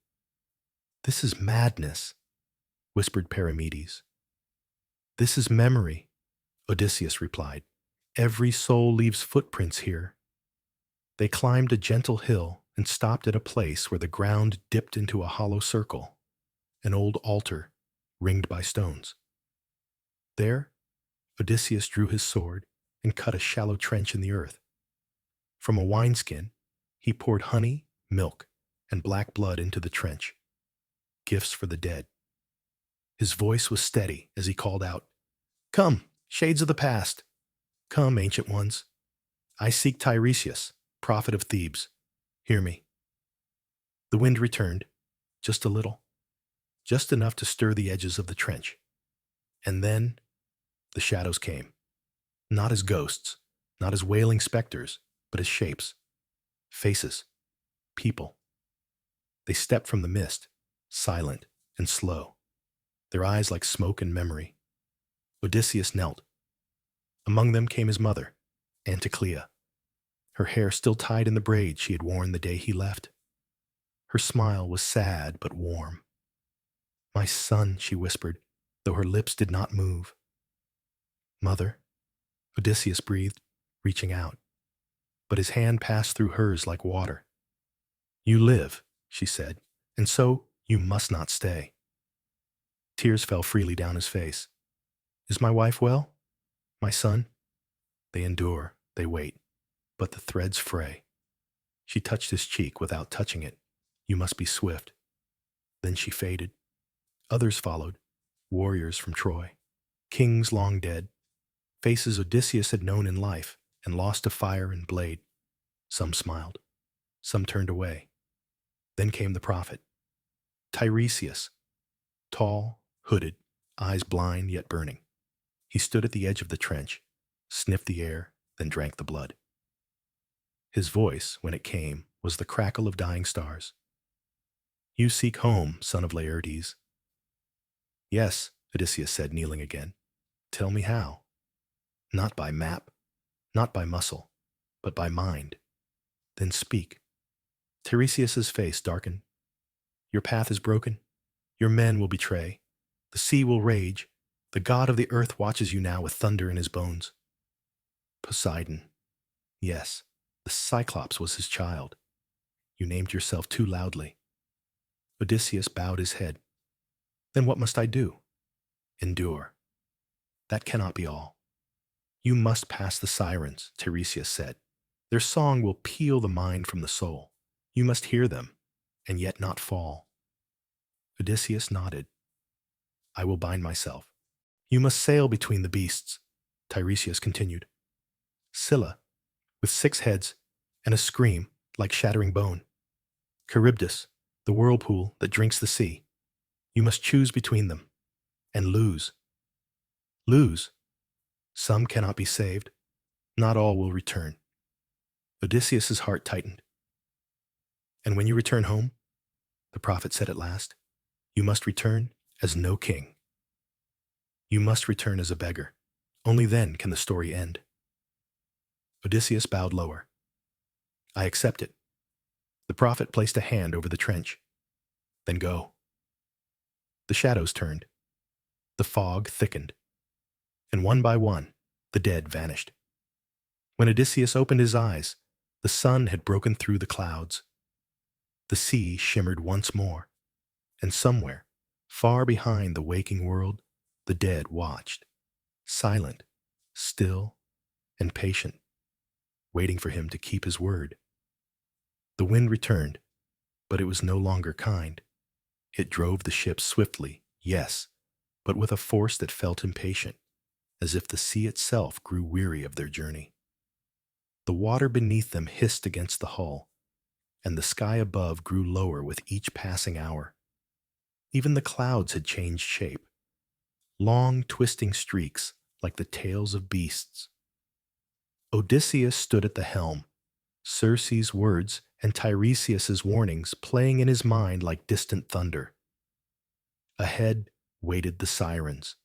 "This is madness," whispered Perimedes. "This is memory," Odysseus replied. "Every soul leaves footprints here." They climbed a gentle hill and stopped at a place where the ground dipped into a hollow circle, an old altar ringed by stones. There, Odysseus drew his sword and cut a shallow trench in the earth. From a wineskin, he poured honey, milk, and black blood into the trench, gifts for the dead. His voice was steady as he called out, "Come, shades of the past! Come, ancient ones! I seek Tiresias, prophet of Thebes. Hear me." The wind returned, just a little, just enough to stir the edges of the trench. And then the shadows came, not as ghosts, not as wailing specters, but as shapes, faces, people. They stepped from the mist, silent and slow, their eyes like smoke and memory. Odysseus knelt. Among them came his mother, Anticlea, her hair still tied in the braid she had worn the day he left. Her smile was sad but warm. "My son," she whispered, though her lips did not move. "Mother," Odysseus breathed, reaching out, but his hand passed through hers like water. "You live," she said, "and so you must not stay." Tears fell freely down his face. "Is my wife well? My son?" They endure, they wait, but the threads fray. She touched his cheek without touching it. "You must be swift." Then she faded. Others followed, warriors from Troy, kings long dead, faces Odysseus had known in life and lost to fire and blade. Some smiled, some turned away. Then came the prophet, Tiresias, tall, hooded, eyes blind yet burning. He stood at the edge of the trench, sniffed the air, then drank the blood. His voice, when it came, was the crackle of dying stars. "You seek home, son of Laertes." "Yes," Odysseus said, kneeling again. Tell me how. Not by map, not by muscle, but by mind. Then speak. Tiresias's face darkened. Your path is broken. Your men will betray. The sea will rage. The god of the earth watches you now with thunder in his bones. Poseidon. Yes, the Cyclops was his child. You named yourself too loudly. Odysseus bowed his head. Then what must I do? Endure. That cannot be all. You must pass the sirens, Tiresias said. Their song will peel the mind from the soul. You must hear them, and yet not fall. Odysseus nodded. I will bind myself. You must sail between the beasts, Tiresias continued. Scylla, with 6 heads and a scream like shattering bone. Charybdis, the whirlpool that drinks the sea. You must choose between them, and lose. Lose. Some cannot be saved. Not all will return. Odysseus's heart tightened. And when you return home, the prophet said at last, you must return as no king. You must return as a beggar. Only then can the story end. Odysseus bowed lower. I accept it. The prophet placed a hand over the trench. Then go. The shadows turned. The fog thickened. And one by one, the dead vanished. When Odysseus opened his eyes, the sun had broken through the clouds. The sea shimmered once more, and somewhere, far behind the waking world, the dead watched, silent, still, and patient, waiting for him to keep his word. The wind returned, but it was no longer kind. It drove the ship swiftly, yes, but with a force that felt impatient, as if the sea itself grew weary of their journey. The water beneath them hissed against the hull, and the sky above grew lower with each passing hour. Even the clouds had changed shape, long twisting streaks like the tails of beasts. Odysseus stood at the helm, Circe's words and Tiresias's warnings playing in his mind like distant thunder. Ahead waited the sirens,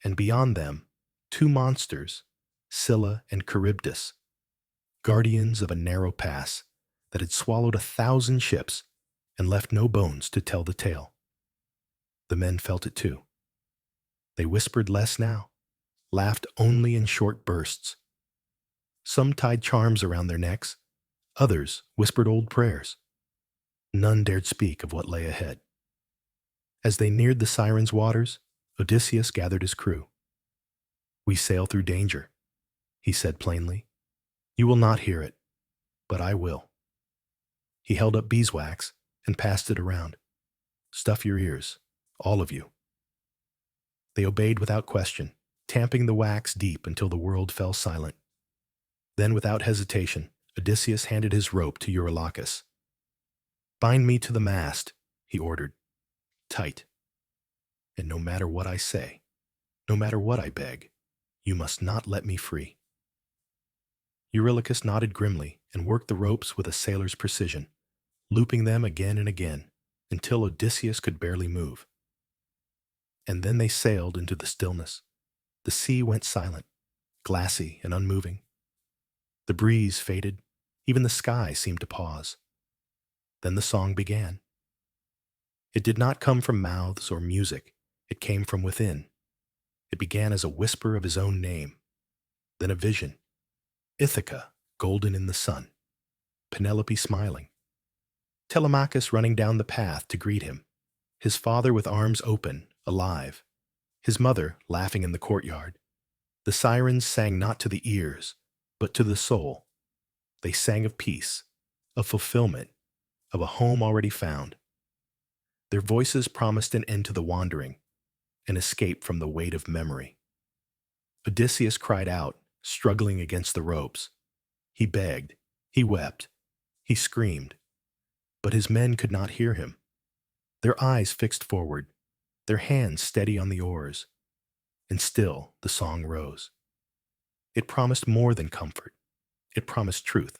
and beyond them, 2 monsters, Scylla and Charybdis, guardians of a narrow pass that had swallowed 1,000 ships and left no bones to tell the tale. The men felt it too. They whispered less now, laughed only in short bursts. Some tied charms around their necks, others whispered old prayers. None dared speak of what lay ahead. As they neared the sirens' waters, Odysseus gathered his crew. We sail through danger, he said plainly. You will not hear it, but I will. He held up beeswax and passed it around. Stuff your ears, all of you. They obeyed without question, tamping the wax deep until the world fell silent. Then, without hesitation, Odysseus handed his rope to Eurylochus. Bind me to the mast, he ordered. Tight. And no matter what I say, no matter what I beg, you must not let me free. Eurylochus nodded grimly and worked the ropes with a sailor's precision, looping them again and again, until Odysseus could barely move. And then they sailed into the stillness. The sea went silent, glassy and unmoving. The breeze faded, even the sky seemed to pause. Then the song began. It did not come from mouths or music, it came from within. It began as a whisper of his own name, then a vision. Ithaca, golden in the sun. Penelope smiling. Telemachus running down the path to greet him. His father with arms open, alive. His mother laughing in the courtyard. The sirens sang not to the ears, but to the soul. They sang of peace, of fulfillment, of a home already found. Their voices promised an end to the wandering, an escape from the weight of memory. Odysseus cried out, struggling against the ropes. He begged, he wept, he screamed. But his men could not hear him. Their eyes fixed forward, their hands steady on the oars. And still the song rose. It promised more than comfort. It promised truth.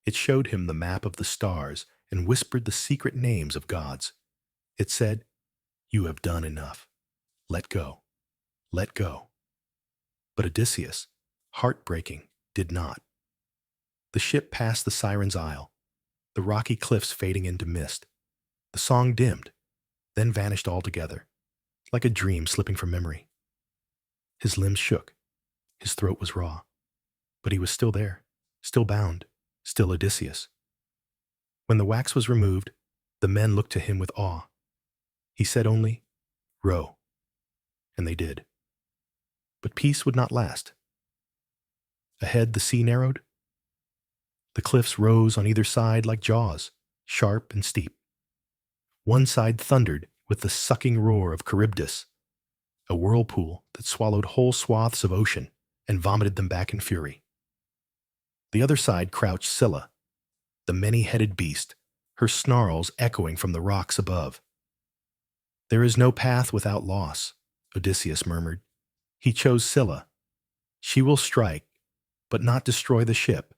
It showed him the map of the stars and whispered the secret names of gods. It said, "You have done enough. Let go. let go. But Odysseus, heartbreaking, did not. The ship passed the Siren's Isle, the rocky cliffs fading into mist. The song dimmed, then vanished altogether, like a dream slipping from memory. His limbs shook, his throat was raw, but he was still there, still bound, still Odysseus. When the wax was removed, the men looked to him with awe. He said only, "Row," and they did. But peace would not last. Ahead the sea narrowed. The cliffs rose on either side like jaws, sharp and steep. One side thundered with the sucking roar of Charybdis, a whirlpool that swallowed whole swaths of ocean and vomited them back in fury. The other side crouched Scylla, the many-headed beast, her snarls echoing from the rocks above. "There is no path without loss," Odysseus murmured. "He chose Scylla. She will strike, but not destroy the ship.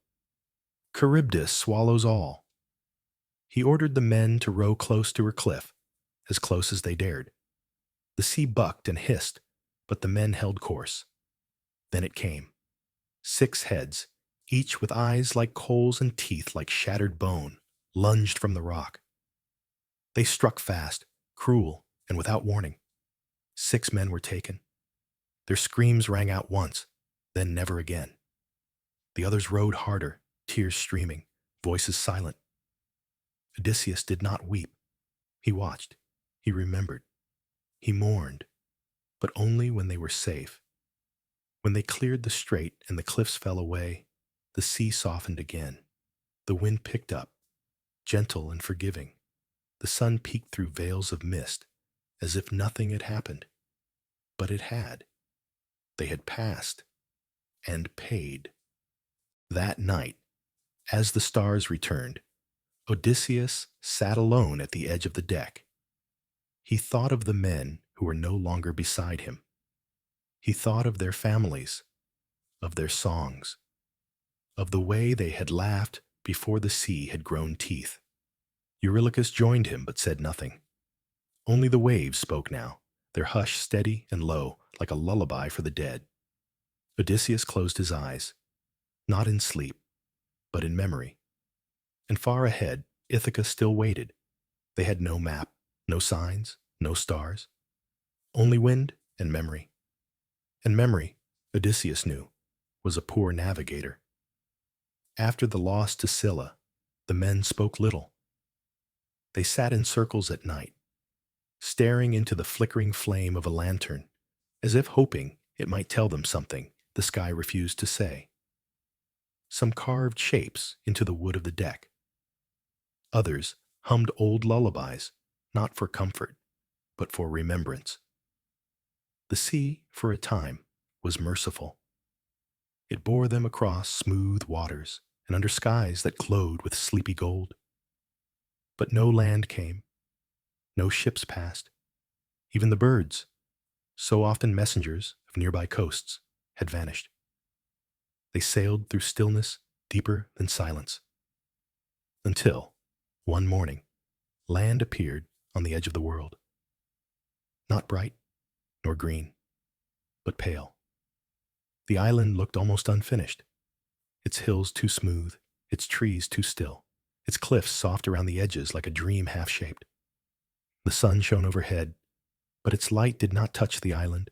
Charybdis swallows all." He ordered the men to row close to her cliff, as close as they dared. The sea bucked and hissed, but the men held course. Then it came. 6 heads, each with eyes like coals and teeth like shattered bone, lunged from the rock. They struck fast, cruel, and without warning. 6 men were taken. Their screams rang out once, then never again. The others rowed harder, tears streaming, voices silent. Odysseus did not weep. He watched. He remembered. He mourned, but only when they were safe. When they cleared the strait and the cliffs fell away, the sea softened again. The wind picked up, gentle and forgiving. The sun peeked through veils of mist, as if nothing had happened. But it had. They had passed and paid. That night, as the stars returned, Odysseus sat alone at the edge of the deck. He thought of the men who were no longer beside him. He thought of their families, of their songs, of the way they had laughed before the sea had grown teeth. Eurylochus joined him but said nothing. Only the waves spoke now, their hush steady and low like a lullaby for the dead. Odysseus closed his eyes, not in sleep, but in memory. And far ahead, Ithaca still waited. They had no map, no signs, no stars, only wind and memory. And memory, Odysseus knew, was a poor navigator. After the loss to Scylla, the men spoke little. They sat in circles at night, staring into the flickering flame of a lantern, as if hoping it might tell them something the sky refused to say. Some carved shapes into the wood of the deck. Others hummed old lullabies, not for comfort, but for remembrance. The sea, for a time, was merciful. It bore them across smooth waters and under skies that glowed with sleepy gold. But no land came. No ships passed. Even the birds, so often messengers of nearby coasts, had vanished. They sailed through stillness deeper than silence. Until, one morning, land appeared on the edge of the world. Not bright, nor green, but pale. The island looked almost unfinished, its hills too smooth, its trees too still, its cliffs soft around the edges like a dream half-shaped. The sun shone overhead, but its light did not touch the island.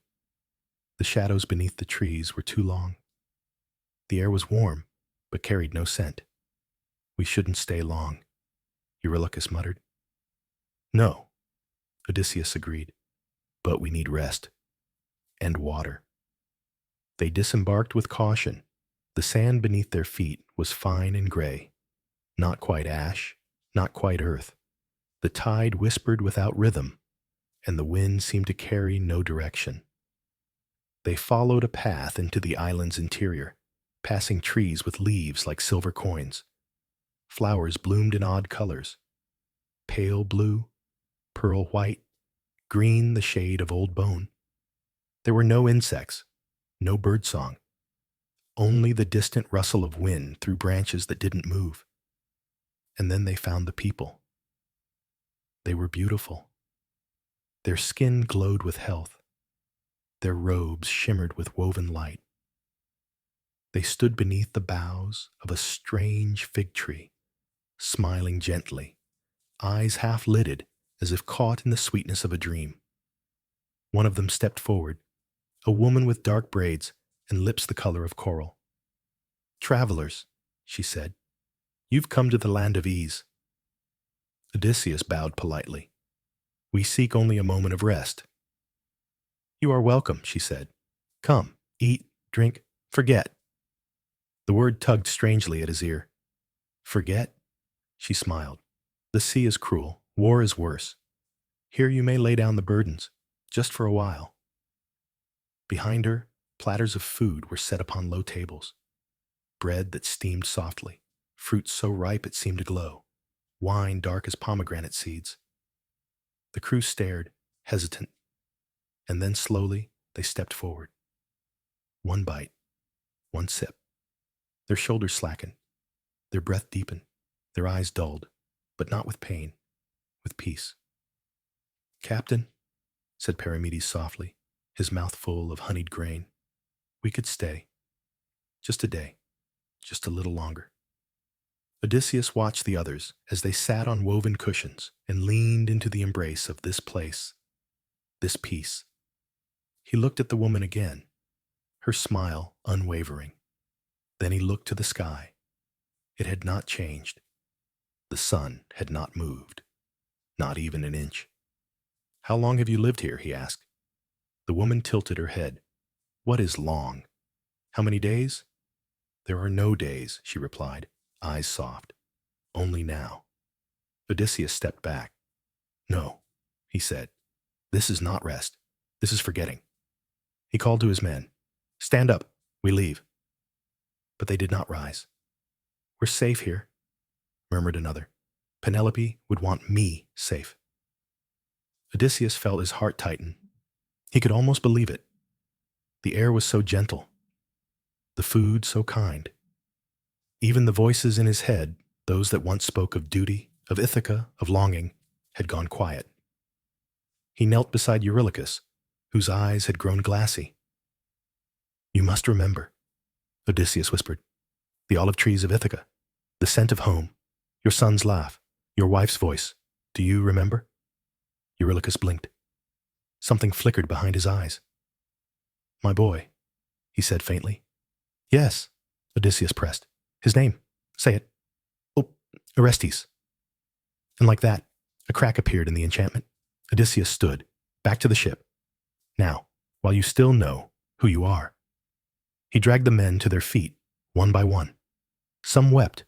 The shadows beneath the trees were too long. The air was warm, but carried no scent. "We shouldn't stay long," Eurylochus muttered. "No," Odysseus agreed, "but we need rest. And water." They disembarked with caution. The sand beneath their feet was fine and gray, not quite ash, not quite earth. The tide whispered without rhythm, and the wind seemed to carry no direction. They followed a path into the island's interior, passing trees with leaves like silver coins. Flowers bloomed in odd colors: pale blue, pearl white, green the shade of old bone. There were no insects, no birdsong, only the distant rustle of wind through branches that didn't move. And then they found the people. They were beautiful. Their skin glowed with health. Their robes shimmered with woven light. They stood beneath the boughs of a strange fig tree, smiling gently, eyes half lidded as if caught in the sweetness of a dream. One of them stepped forward, a woman with dark braids and lips the color of coral. "Travelers," she said, "you've come to the land of ease." Odysseus bowed politely. "We seek only a moment of rest." "You are welcome," she said. "Come, eat, drink, forget." The word tugged strangely at his ear. "Forget?" She smiled. "The sea is cruel. War is worse. Here you may lay down the burdens, just for a while." Behind her, platters of food were set upon low tables. Bread that steamed softly, fruit so ripe it seemed to glow, wine dark as pomegranate seeds. The crew stared, hesitant, and then slowly they stepped forward. One bite, one sip. Their shoulders slackened, their breath deepened, their eyes dulled, but not with pain, with peace. "Captain," said Perimedes softly, his mouth full of honeyed grain, "we could stay. Just a day, just a little longer." Odysseus watched the others as they sat on woven cushions and leaned into the embrace of this place, this peace. He looked at the woman again, her smile unwavering. Then he looked to the sky. It had not changed. The sun had not moved, not even an inch. "How long have you lived here?" he asked. The woman tilted her head. "What is long? How many days?" "There are no days," she replied, eyes soft. "Only now." Odysseus stepped back. "No," he said. "This is not rest. This is forgetting." He called to his men. "Stand up. We leave." But they did not rise. "We're safe here," murmured another. "Penelope would want me safe." Odysseus felt his heart tighten. He could almost believe it. The air was so gentle, the food so kind. Even the voices in his head, those that once spoke of duty, of Ithaca, of longing, had gone quiet. He knelt beside Eurylochus, whose eyes had grown glassy. "You must remember," Odysseus whispered, "the olive trees of Ithaca, the scent of home, your son's laugh, your wife's voice. Do you remember?" Eurylochus blinked. Something flickered behind his eyes. "My boy," he said faintly. "Yes," Odysseus pressed. "His name. Say it." "Oh, Orestes." And like that, a crack appeared in the enchantment. Odysseus stood, back to the ship. "Now, while you still know who you are." He dragged the men to their feet, one by one. Some wept,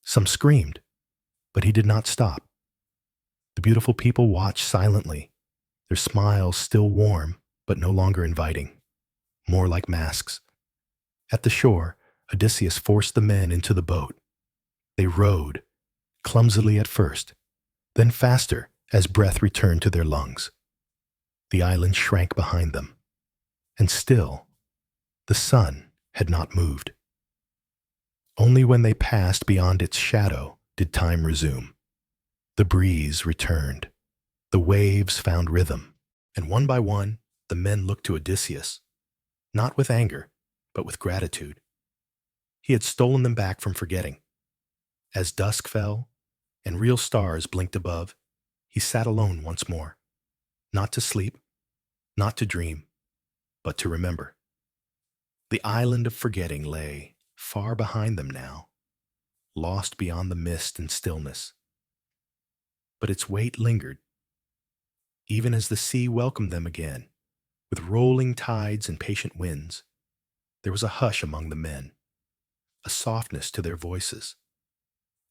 some screamed, but he did not stop. The beautiful people watched silently, their smiles still warm, but no longer inviting, more like masks. At the shore, Odysseus forced the men into the boat. They rowed, clumsily at first, then faster as breath returned to their lungs. The island shrank behind them, and still, the sun had not moved. Only when they passed beyond its shadow did time resume. The breeze returned, the waves found rhythm, and one by one, the men looked to Odysseus, not with anger, but with gratitude. He had stolen them back from forgetting. As dusk fell, and real stars blinked above, he sat alone once more, not to sleep, not to dream, but to remember. The island of forgetting lay far behind them now, lost beyond the mist and stillness. But its weight lingered, even as the sea welcomed them again, with rolling tides and patient winds. There was a hush among the men, a softness to their voices,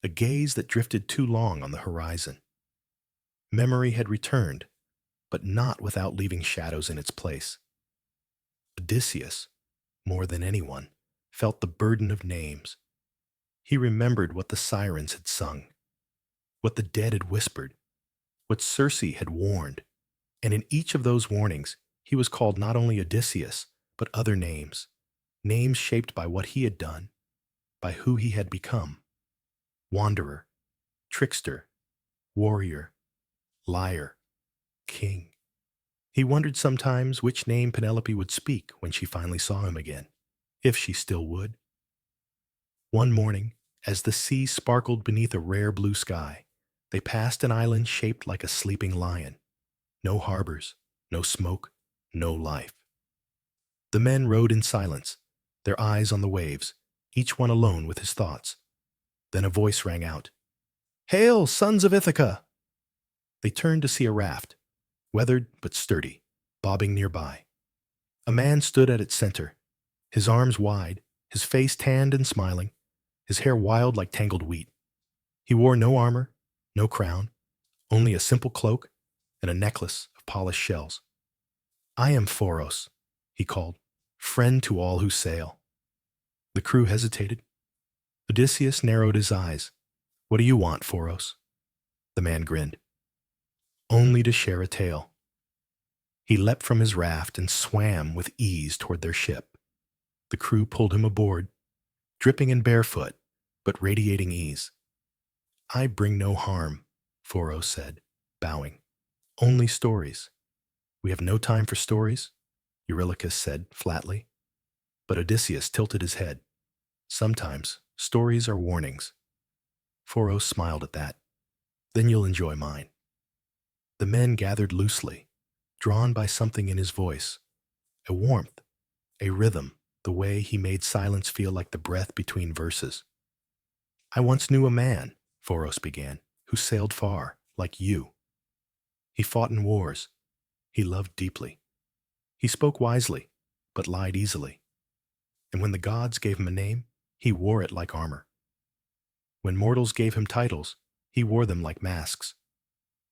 a gaze that drifted too long on the horizon. Memory had returned, but not without leaving shadows in its place. Odysseus, more than anyone, felt the burden of names. He remembered what the sirens had sung, what the dead had whispered, what Circe had warned, and in each of those warnings he was called not only Odysseus, but other names, names shaped by what he had done, by who he had become. Wanderer, trickster, warrior, liar, king. He wondered sometimes which name Penelope would speak when she finally saw him again, if she still would. One morning, as the sea sparkled beneath a rare blue sky, they passed an island shaped like a sleeping lion. No harbors, no smoke, no life. The men rowed in silence, their eyes on the waves, each one alone with his thoughts. Then a voice rang out, "Hail, sons of Ithaca!" They turned to see a raft, weathered but sturdy, bobbing nearby. A man stood at its center, his arms wide, his face tanned and smiling, his hair wild like tangled wheat. He wore no armor, no crown, only a simple cloak and a necklace of polished shells. "I am Phoros," he called, "friend to all who sail." The crew hesitated. Odysseus narrowed his eyes. "What do you want, Phoros?" The man grinned. "Only to share a tale." He leapt from his raft and swam with ease toward their ship. The crew pulled him aboard, dripping and barefoot, but radiating ease. "I bring no harm," Phoros said, bowing. "Only stories." "We have no time for stories," Eurylochus said flatly. But Odysseus tilted his head. "Sometimes stories are warnings." Phoros smiled at that. "Then you'll enjoy mine." The men gathered loosely, drawn by something in his voice, a warmth, a rhythm, the way he made silence feel like the breath between verses. "I once knew a man," Phoros began, "who sailed far, like you. He fought in wars. He loved deeply. He spoke wisely, but lied easily. And when the gods gave him a name, he wore it like armor. When mortals gave him titles, he wore them like masks."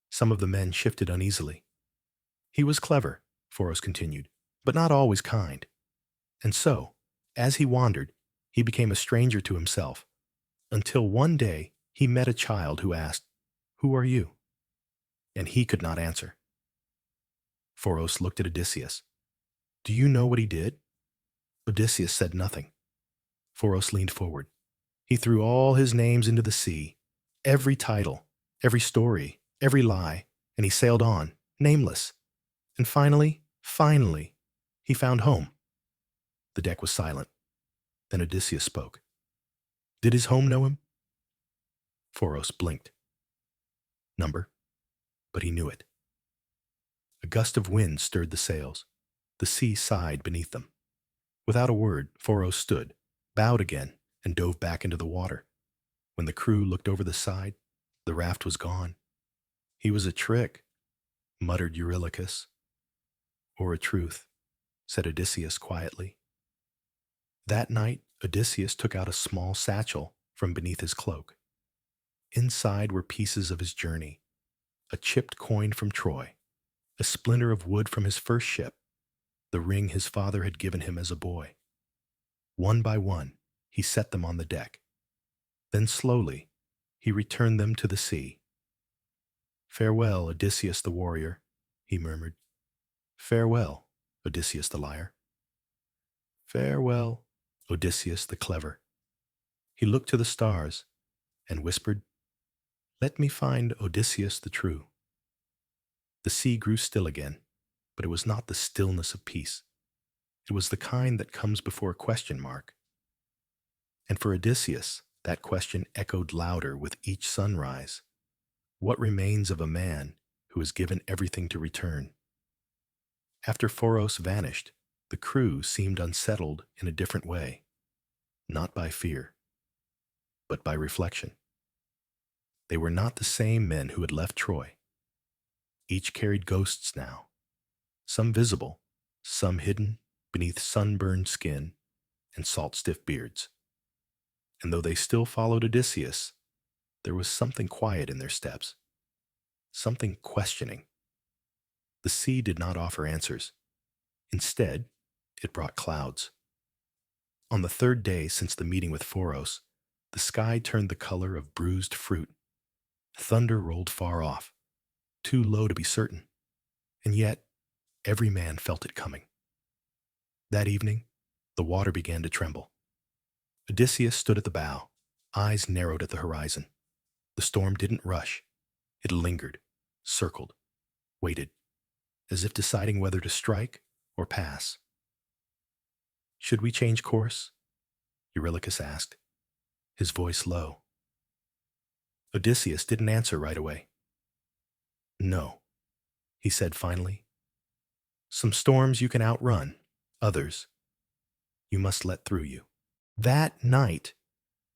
Some of the men shifted uneasily. "He was clever," Phoros continued, "but not always kind. And so, as he wandered, he became a stranger to himself, until one day he met a child who asked, 'Who are you?' And he could not answer." Phoros looked at Odysseus. "Do you know what he did?" Odysseus said nothing. Phoros leaned forward. He threw all his names into the sea, every title, every story, every lie, and he sailed on, nameless. And finally, he found home. The deck was silent. Then Odysseus spoke. "Did his home know him?" Phoros blinked. Number, but he knew it. A gust of wind stirred the sails. The sea sighed beneath them. Without a word, Phoros stood, bowed again, and dove back into the water. When the crew looked over the side, the raft was gone. "He was a trick," muttered Eurylochus. "Or a truth," said Odysseus quietly. That night, Odysseus took out a small satchel from beneath his cloak. Inside were pieces of his journey, a chipped coin from Troy, a splinter of wood from his first ship, the ring his father had given him as a boy. One by one, he set them on the deck. Then slowly, he returned them to the sea. "Farewell, Odysseus the warrior," he murmured. "Farewell, Odysseus the liar. Farewell, Odysseus the clever." He looked to the stars and whispered, "Let me find Odysseus the true." The sea grew still again, but it was not the stillness of peace. It was the kind that comes before a question mark. And for Odysseus, that question echoed louder with each sunrise. What remains of a man who has given everything to return? After Phoros vanished, the crew seemed unsettled in a different way, not by fear, but by reflection. They were not the same men who had left Troy. Each carried ghosts now, some visible, some hidden beneath sunburned skin and salt-stiff beards. And though they still followed Odysseus, there was something quiet in their steps, something questioning. The sea did not offer answers. Instead, it brought clouds. On the third day since the meeting with Phoros, the sky turned the color of bruised fruit. Thunder rolled far off, too low to be certain, and yet every man felt it coming. That evening, the water began to tremble. Odysseus stood at the bow, eyes narrowed at the horizon. The storm didn't rush. It lingered, circled, waited. as if deciding whether to strike or pass. "Should we change course?" Eurylochus asked, his voice low. Odysseus didn't answer right away. "No," he said finally. "Some storms you can outrun, others you must let through you." That night,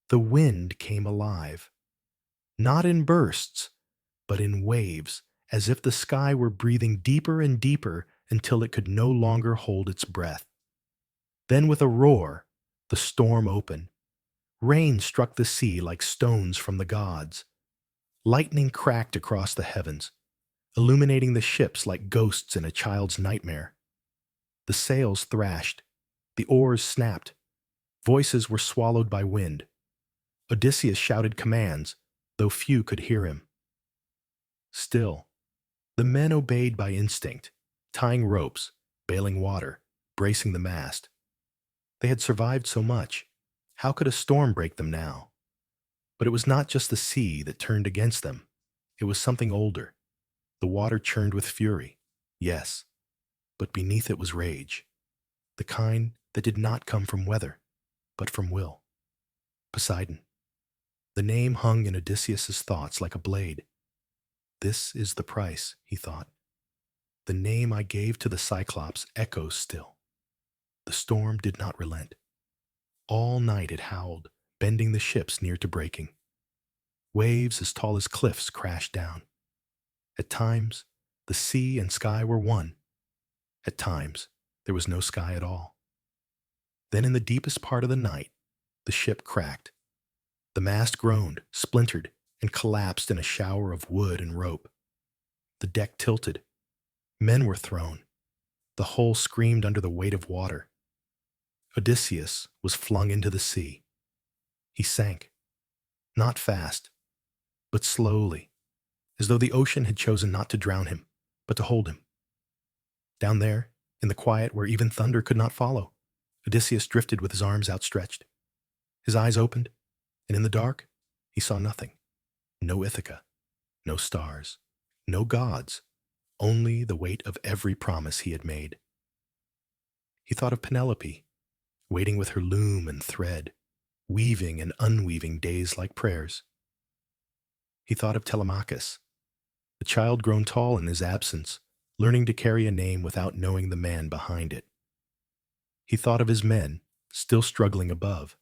the wind came alive, not in bursts, but in waves, as if the sky were breathing deeper and deeper until it could no longer hold its breath. Then with a roar, the storm opened. Rain struck the sea like stones from the gods. Lightning cracked across the heavens, illuminating the ships like ghosts in a child's nightmare. The sails thrashed, the oars snapped, voices were swallowed by wind. Odysseus shouted commands, though few could hear him. Still, the men obeyed by instinct, tying ropes, bailing water, bracing the mast. They had survived so much. How could a storm break them now? But it was not just the sea that turned against them. It was something older. The water churned with fury, yes, but beneath it was rage, the kind that did not come from weather, but from will. Poseidon. The name hung in Odysseus's thoughts like a blade. "This is the price," he thought. "The name I gave to the Cyclops echoes still." The storm did not relent. All night it howled, bending the ships near to breaking. Waves as tall as cliffs crashed down. At times, the sea and sky were one. At times, there was no sky at all. Then in the deepest part of the night, the ship cracked. The mast groaned, splintered, and collapsed in a shower of wood and rope. The deck tilted. Men were thrown. The hull screamed under the weight of water. Odysseus was flung into the sea. He sank. Not fast, but slowly, as though the ocean had chosen not to drown him, but to hold him. Down there, in the quiet where even thunder could not follow, Odysseus drifted with his arms outstretched. His eyes opened, and in the dark, he saw nothing. No Ithaca, no stars, no gods, only the weight of every promise he had made. He thought of Penelope, waiting with her loom and thread, weaving and unweaving days like prayers. He thought of Telemachus, a child grown tall in his absence, learning to carry a name without knowing the man behind it. He thought of his men, still struggling above,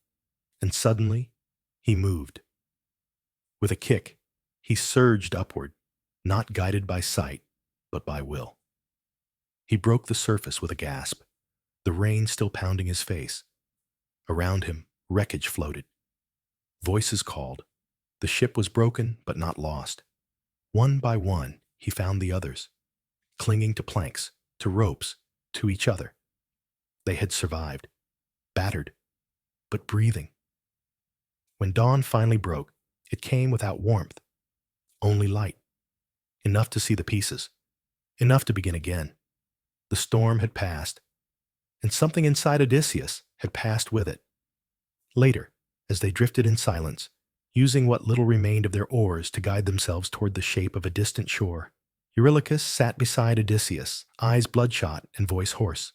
and suddenly he moved. With a kick, he surged upward, not guided by sight, but by will. He broke the surface with a gasp, the rain still pounding his face. Around him, wreckage floated. Voices called. The ship was broken, but not lost. One by one, he found the others, clinging to planks, to ropes, to each other. They had survived, battered, but breathing. When dawn finally broke, it came without warmth, only light, enough to see the pieces, enough to begin again. The storm had passed, and something inside Odysseus had passed with it. Later, as they drifted in silence, using what little remained of their oars to guide themselves toward the shape of a distant shore, Eurylochus sat beside Odysseus, eyes bloodshot and voice hoarse.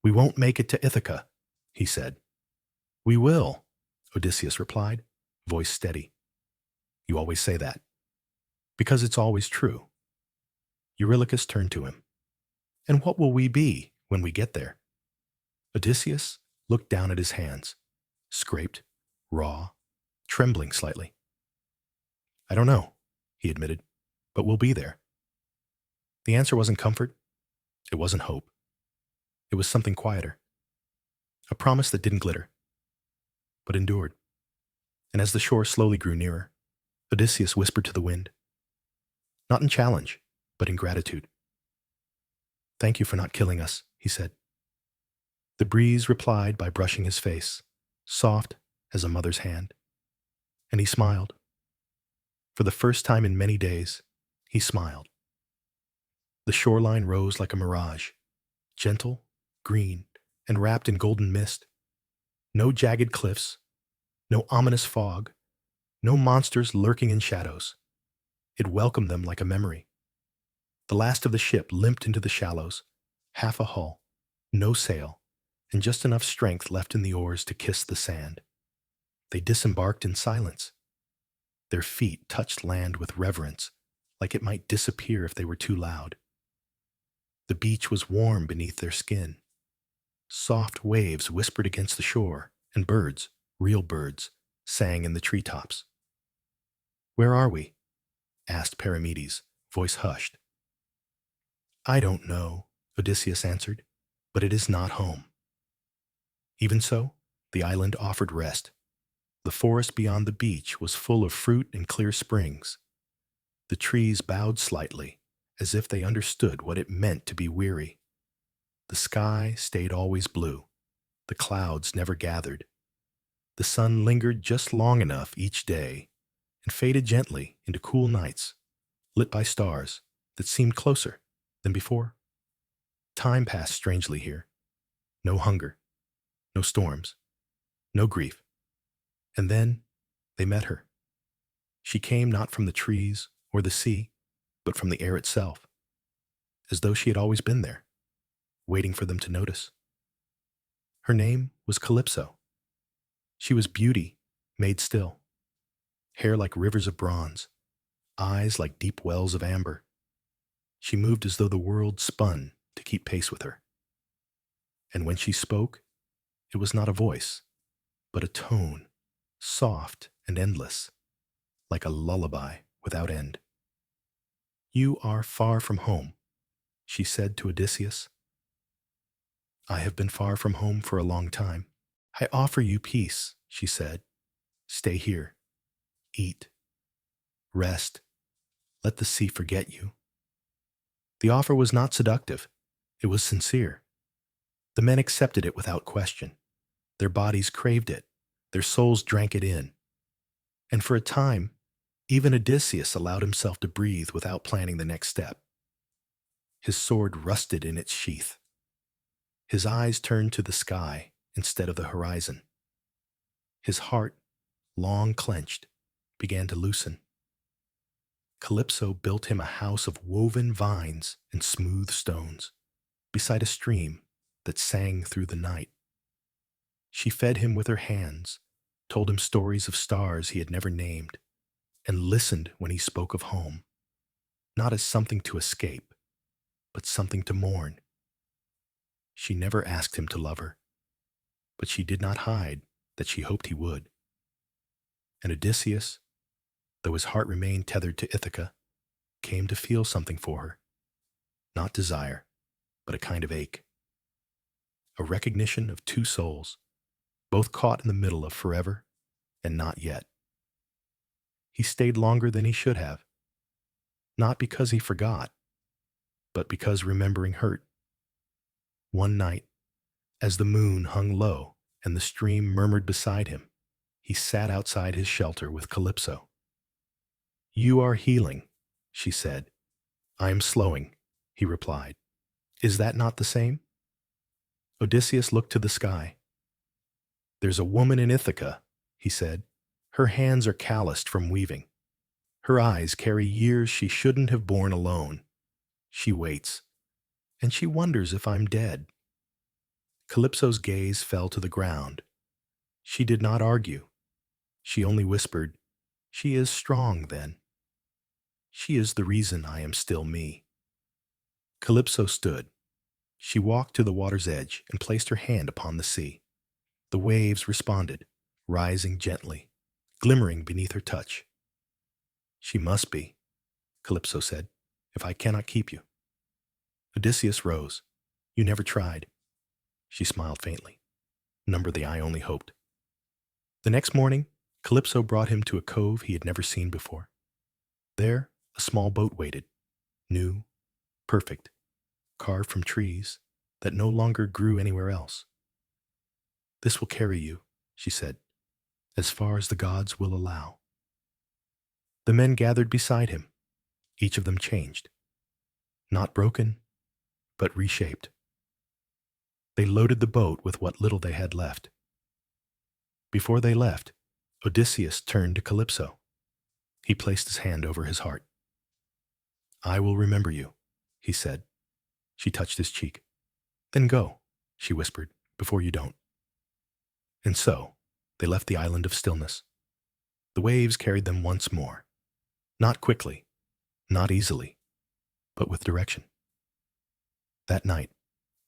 "We won't make it to Ithaca," he said. "We will," Odysseus replied, voice steady. "You always say that." "Because it's always true." Eurylochus turned to him. "And what will we be when we get there?" Odysseus looked down at his hands, scraped, raw, trembling slightly. "I don't know," he admitted, "but we'll be there." The answer wasn't comfort. It wasn't hope. It was something quieter. A promise that didn't glitter, but endured. And as the shore slowly grew nearer, Odysseus whispered to the wind, not in challenge, but in gratitude. "Thank you for not killing us," he said. The breeze replied by brushing his face, soft as a mother's hand. And he smiled. For the first time in many days, he smiled. The shoreline rose like a mirage, gentle, green, and wrapped in golden mist. No jagged cliffs, no ominous fog, no monsters lurking in shadows. It welcomed them like a memory. The last of the ship limped into the shallows, half a hull, no sail, and just enough strength left in the oars to kiss the sand. They disembarked in silence. Their feet touched land with reverence, like it might disappear if they were too loud. The beach was warm beneath their skin. Soft waves whispered against the shore, and birds, real birds, sang in the treetops. "Where are we?" asked Perimedes, voice hushed. "I don't know," Odysseus answered, "but it is not home." Even so, the island offered rest. The forest beyond the beach was full of fruit and clear springs. The trees bowed slightly, as if they understood what it meant to be weary. The sky stayed always blue. The clouds never gathered. The sun lingered just long enough each day and faded gently into cool nights, lit by stars that seemed closer than before. Time passed strangely here. No hunger, no storms, no grief. And then they met her. She came not from the trees or the sea, but from the air itself, as though she had always been there, waiting for them to notice. Her name was Calypso. She was beauty made still, hair like rivers of bronze, eyes like deep wells of amber. She moved as though the world spun to keep pace with her. And when she spoke, it was not a voice, but a tone, soft and endless, like a lullaby without end. "You are far from home," she said to Odysseus. "I have been far from home for a long time. I offer you peace," she said. "Stay here. Eat. Rest. Let the sea forget you." The offer was not seductive. It was sincere. The men accepted it without question. Their bodies craved it. Their souls drank it in. And for a time, even Odysseus allowed himself to breathe without planning the next step. His sword rusted in its sheath. His eyes turned to the sky instead of the horizon. His heart, long clenched, began to loosen. Calypso built him a house of woven vines and smooth stones, beside a stream that sang through the night. She fed him with her hands, told him stories of stars he had never named, and listened when he spoke of home, not as something to escape, but something to mourn. She never asked him to love her, but she did not hide that she hoped he would. And Odysseus, though his heart remained tethered to Ithaca, came to feel something for her, not desire, but a kind of ache. A recognition of two souls, both caught in the middle of forever and not yet. He stayed longer than he should have, not because he forgot, but because remembering hurt. One night, as the moon hung low and the stream murmured beside him, he sat outside his shelter with Calypso. "You are healing," she said. "I am slowing," he replied. "Is that not the same?" Odysseus looked to the sky. "There's a woman in Ithaca," he said. "Her hands are calloused from weaving. Her eyes carry years she shouldn't have borne alone. She waits, and she wonders if I'm dead." Calypso's gaze fell to the ground. She did not argue. She only whispered, "She is strong, then. She is the reason I am still me." Calypso stood. She walked to the water's edge and placed her hand upon the sea. The waves responded, rising gently, glimmering beneath her touch. "She must be," Calypso said, "if I cannot keep you." Odysseus rose. "You never tried." She smiled faintly. Number the eye only hoped. The next morning, Calypso brought him to a cove he had never seen before. There, a small boat waited, new, perfect, carved from trees that no longer grew anywhere else. "This will carry you," she said, "as far as the gods will allow." The men gathered beside him. Each of them changed. Not broken, but reshaped. They loaded the boat with what little they had left. Before they left, Odysseus turned to Calypso. He placed his hand over his heart. "I will remember you," he said. She touched his cheek. Then go, she whispered, before you don't. And so, they left the island of stillness. The waves carried them once more. Not quickly, not easily, but with direction. That night,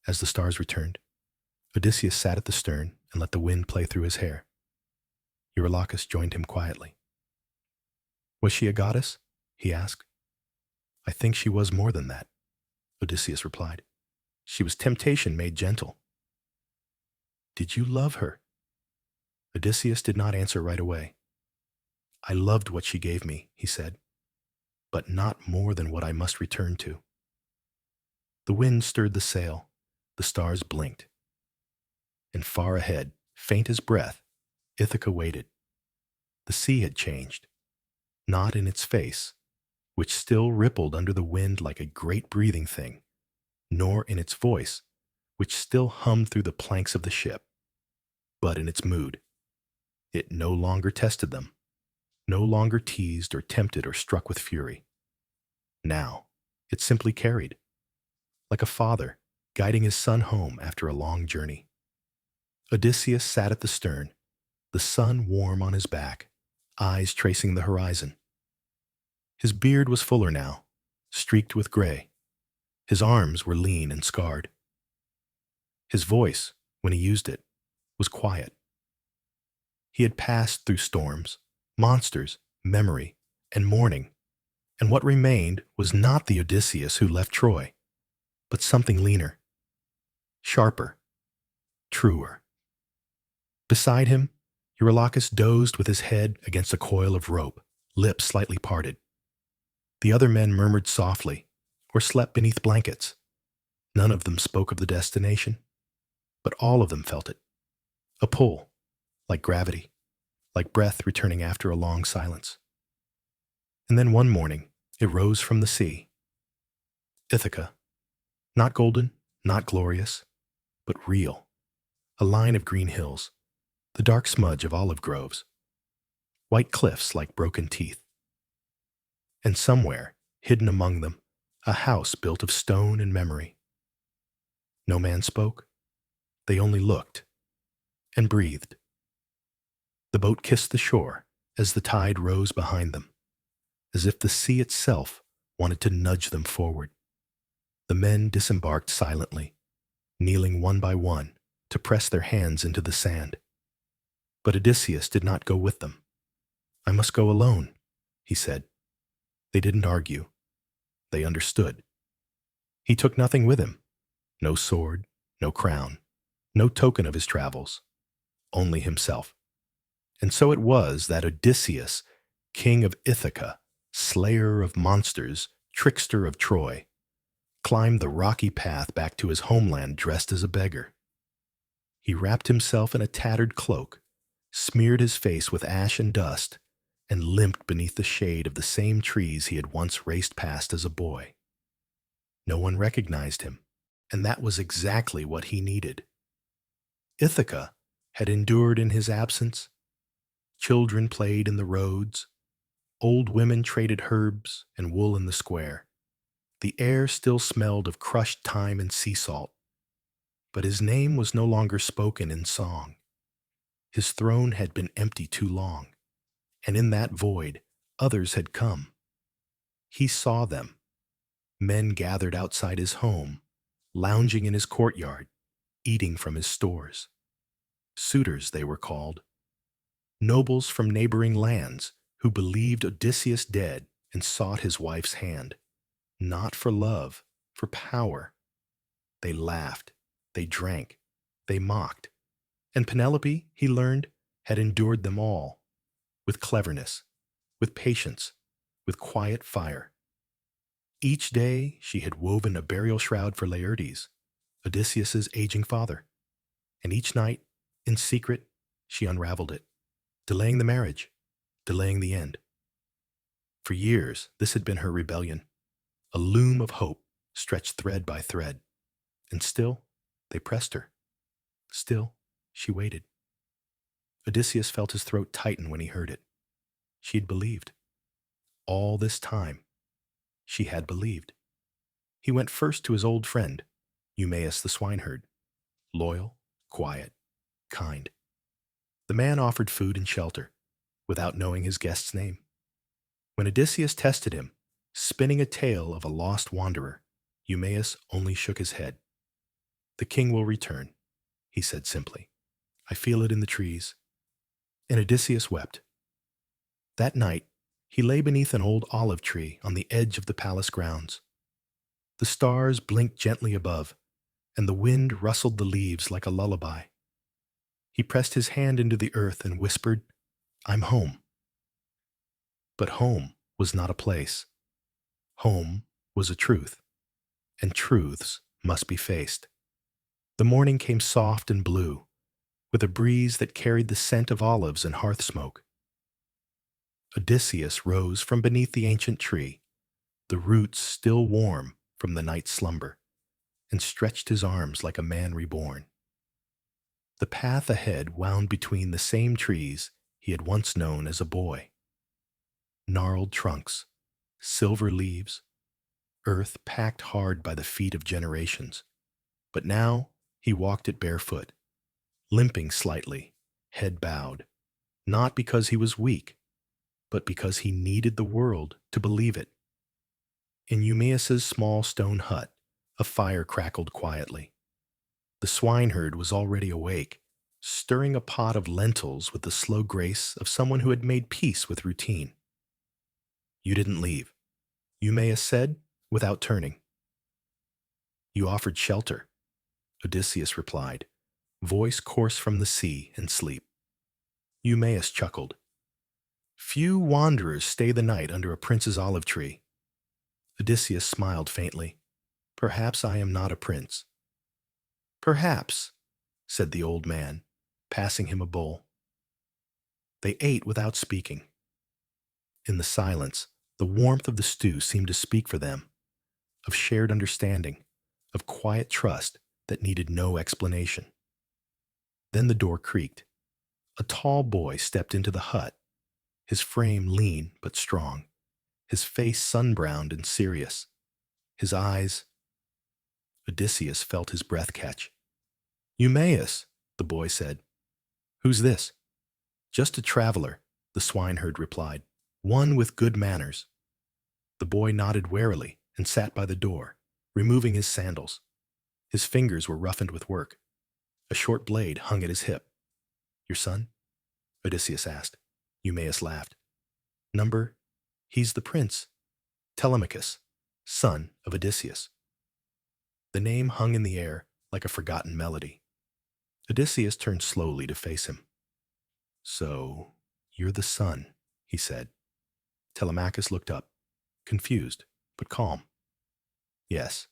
as the stars returned, Odysseus sat at the stern and let the wind play through his hair. Eurylochus joined him quietly. Was she a goddess? He asked. I think she was more than that, Odysseus replied. She was temptation made gentle. Did you love her? Odysseus did not answer right away. I loved what she gave me, he said, but not more than what I must return to. The wind stirred the sail, the stars blinked. And far ahead, faint as breath, Ithaca waited. The sea had changed, not in its face, which still rippled under the wind like a great breathing thing, nor in its voice, which still hummed through the planks of the ship, but in its mood. It no longer tested them, no longer teased or tempted or struck with fury. Now, it simply carried, like a father guiding his son home after a long journey. Odysseus sat at the stern, the sun warm on his back, eyes tracing the horizon. His beard was fuller now, streaked with gray. His arms were lean and scarred. His voice, when he used it, was quiet. He had passed through storms, monsters, memory, and mourning, and what remained was not the Odysseus who left Troy, but something leaner, sharper, truer. Beside him, Eurylochus dozed with his head against a coil of rope, lips slightly parted. The other men murmured softly, or slept beneath blankets. None of them spoke of the destination, but all of them felt it. A pull, like gravity, like breath returning after a long silence. And then one morning, it rose from the sea. Ithaca, not golden, not glorious, but real, a line of green hills, the dark smudge of olive groves, white cliffs like broken teeth. And somewhere, hidden among them, a house built of stone and memory. No man spoke. They only looked and breathed. The boat kissed the shore as the tide rose behind them, as if the sea itself wanted to nudge them forward. The men disembarked silently, kneeling one by one to press their hands into the sand. But Odysseus did not go with them. I must go alone, he said. They didn't argue. They understood. He took nothing with him. No sword, no crown, no token of his travels. Only himself. And so it was that Odysseus, king of Ithaca, slayer of monsters, trickster of Troy, climbed the rocky path back to his homeland dressed as a beggar. He wrapped himself in a tattered cloak, smeared his face with ash and dust, and limped beneath the shade of the same trees he had once raced past as a boy. No one recognized him, and that was exactly what he needed. Ithaca had endured in his absence. Children played in the roads. Old women traded herbs and wool in the square. The air still smelled of crushed thyme and sea salt. But his name was no longer spoken in song. His throne had been empty too long, and in that void, others had come. He saw them, men gathered outside his home, lounging in his courtyard, eating from his stores. Suitors they were called, nobles from neighboring lands who believed Odysseus dead and sought his wife's hand, not for love, for power. They laughed, they drank, they mocked, and Penelope, he learned, had endured them all, with cleverness, with patience, with quiet fire. Each day she had woven a burial shroud for Laertes, Odysseus's aging father, and each night, in secret, she unraveled it, delaying the marriage, delaying the end. For years, this had been her rebellion, a loom of hope stretched thread by thread, and still they pressed her. Still, she waited. Odysseus felt his throat tighten when he heard it. She had believed. All this time, she had believed. He went first to his old friend, Eumaeus the swineherd, loyal, quiet, kind. The man offered food and shelter, without knowing his guest's name. When Odysseus tested him, spinning a tale of a lost wanderer, Eumaeus only shook his head. "The king will return," he said simply. "I feel it in the trees." And Odysseus wept. That night, he lay beneath an old olive tree on the edge of the palace grounds. The stars blinked gently above, and the wind rustled the leaves like a lullaby. He pressed his hand into the earth and whispered, "I'm home." But home was not a place. Home was a truth, and truths must be faced. The morning came soft and blue, with a breeze that carried the scent of olives and hearth smoke. Odysseus rose from beneath the ancient tree, the roots still warm from the night's slumber, and stretched his arms like a man reborn. The path ahead wound between the same trees he had once known as a boy. Gnarled trunks, silver leaves, earth packed hard by the feet of generations. But now he walked it barefoot, limping slightly, head bowed, not because he was weak, but because he needed the world to believe it. In Eumaeus's small stone hut, a fire crackled quietly. The swineherd was already awake, stirring a pot of lentils with the slow grace of someone who had made peace with routine. "You didn't leave," Eumaeus said, without turning. "You offered shelter," Odysseus replied, voice coarse from the sea and sleep. Eumaeus chuckled. "Few wanderers stay the night under a prince's olive tree." Odysseus smiled faintly. "Perhaps I am not a prince." "Perhaps," said the old man, passing him a bowl. They ate without speaking. In the silence, the warmth of the stew seemed to speak for them, of shared understanding, of quiet trust that needed no explanation. Then the door creaked. A tall boy stepped into the hut, his frame lean but strong, his face sun-browned and serious, his eyes— Odysseus felt his breath catch. "Eumaeus," the boy said. "Who's this?" "Just a traveler," the swineherd replied, "one with good manners." The boy nodded warily and sat by the door, removing his sandals. His fingers were roughened with work. A short blade hung at his hip. "Your son?" Odysseus asked. Eumaeus laughed. He's the prince. Telemachus, son of Odysseus." The name hung in the air like a forgotten melody. Odysseus turned slowly to face him. "So, you're the son," he said. Telemachus looked up, confused, but calm. "Yes.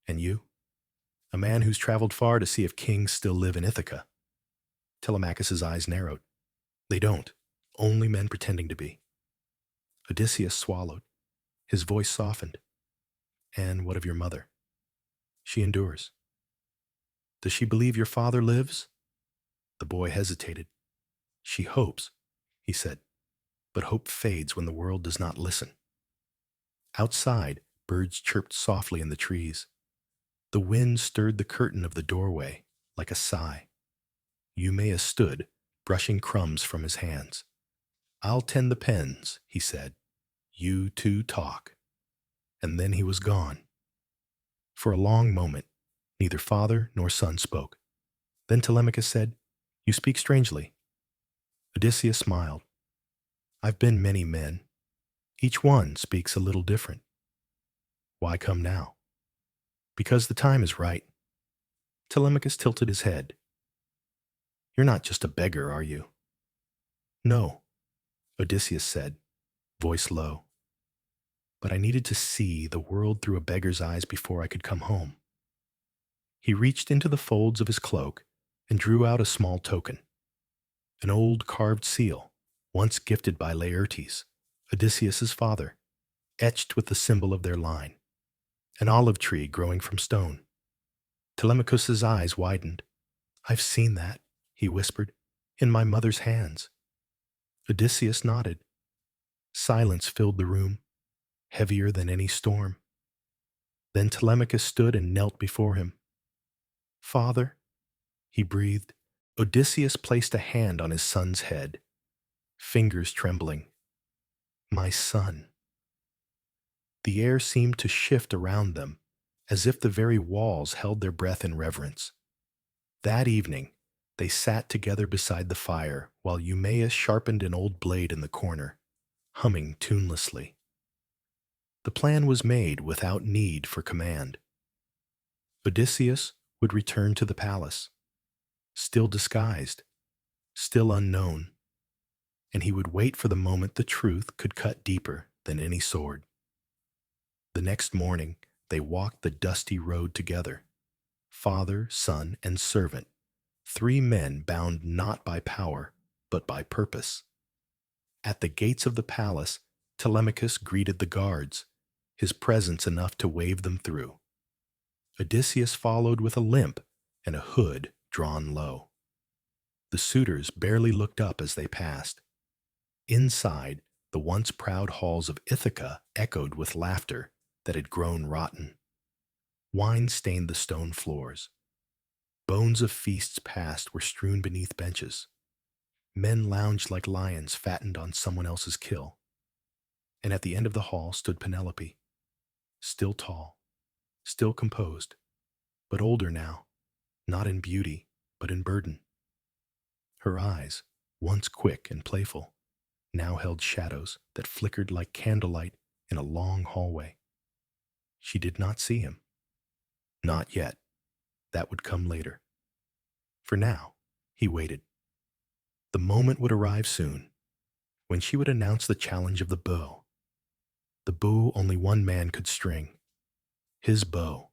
And you?" "A man who's traveled far to see if kings still live in Ithaca." Telemachus's eyes narrowed. "They don't. Only men pretending to be." Odysseus swallowed. His voice softened. "And what of your mother?" "She endures." "Does she believe your father lives?" The boy hesitated. "She hopes," he said. "But hope fades when the world does not listen." Outside, birds chirped softly in the trees. The wind stirred the curtain of the doorway like a sigh. Eumaeus stood, brushing crumbs from his hands. "I'll tend the pens," he said. "You two talk." And then he was gone. For a long moment, neither father nor son spoke. Then Telemachus said, "You speak strangely." Odysseus smiled. "I've been many men. Each one speaks a little different." "Why come now?" "Because the time is right." Telemachus tilted his head. "You're not just a beggar, are you?" "No," Odysseus said, voice low. "But I needed to see the world through a beggar's eyes before I could come home." He reached into the folds of his cloak and drew out a small token. An old carved seal, once gifted by Laertes, Odysseus's father, etched with the symbol of their line. An olive tree growing from stone. Telemachus's eyes widened. "I've seen that," he whispered, "in my mother's hands." Odysseus nodded. Silence filled the room, heavier than any storm. Then Telemachus stood and knelt before him. "Father," he breathed. Odysseus placed a hand on his son's head, fingers trembling. "My son." The air seemed to shift around them, as if the very walls held their breath in reverence. That evening, they sat together beside the fire while Eumaeus sharpened an old blade in the corner, humming tunelessly. The plan was made without need for command. Odysseus would return to the palace, still disguised, still unknown, and he would wait for the moment the truth could cut deeper than any sword. The next morning, they walked the dusty road together, father, son, and servant, 3 men bound not by power, but by purpose. At the gates of the palace, Telemachus greeted the guards, his presence enough to wave them through. Odysseus followed with a limp and a hood drawn low. The suitors barely looked up as they passed. Inside, the once proud halls of Ithaca echoed with laughter that had grown rotten. Wine stained the stone floors. Bones of feasts past were strewn beneath benches. Men lounged like lions fattened on someone else's kill. And at the end of the hall stood Penelope, still tall, still composed, but older now, not in beauty, but in burden. Her eyes, once quick and playful, now held shadows that flickered like candlelight in a long hallway. She did not see him. Not yet. That would come later. For now, he waited. The moment would arrive soon, when she would announce the challenge of the bow. The bow only one man could string. His bow.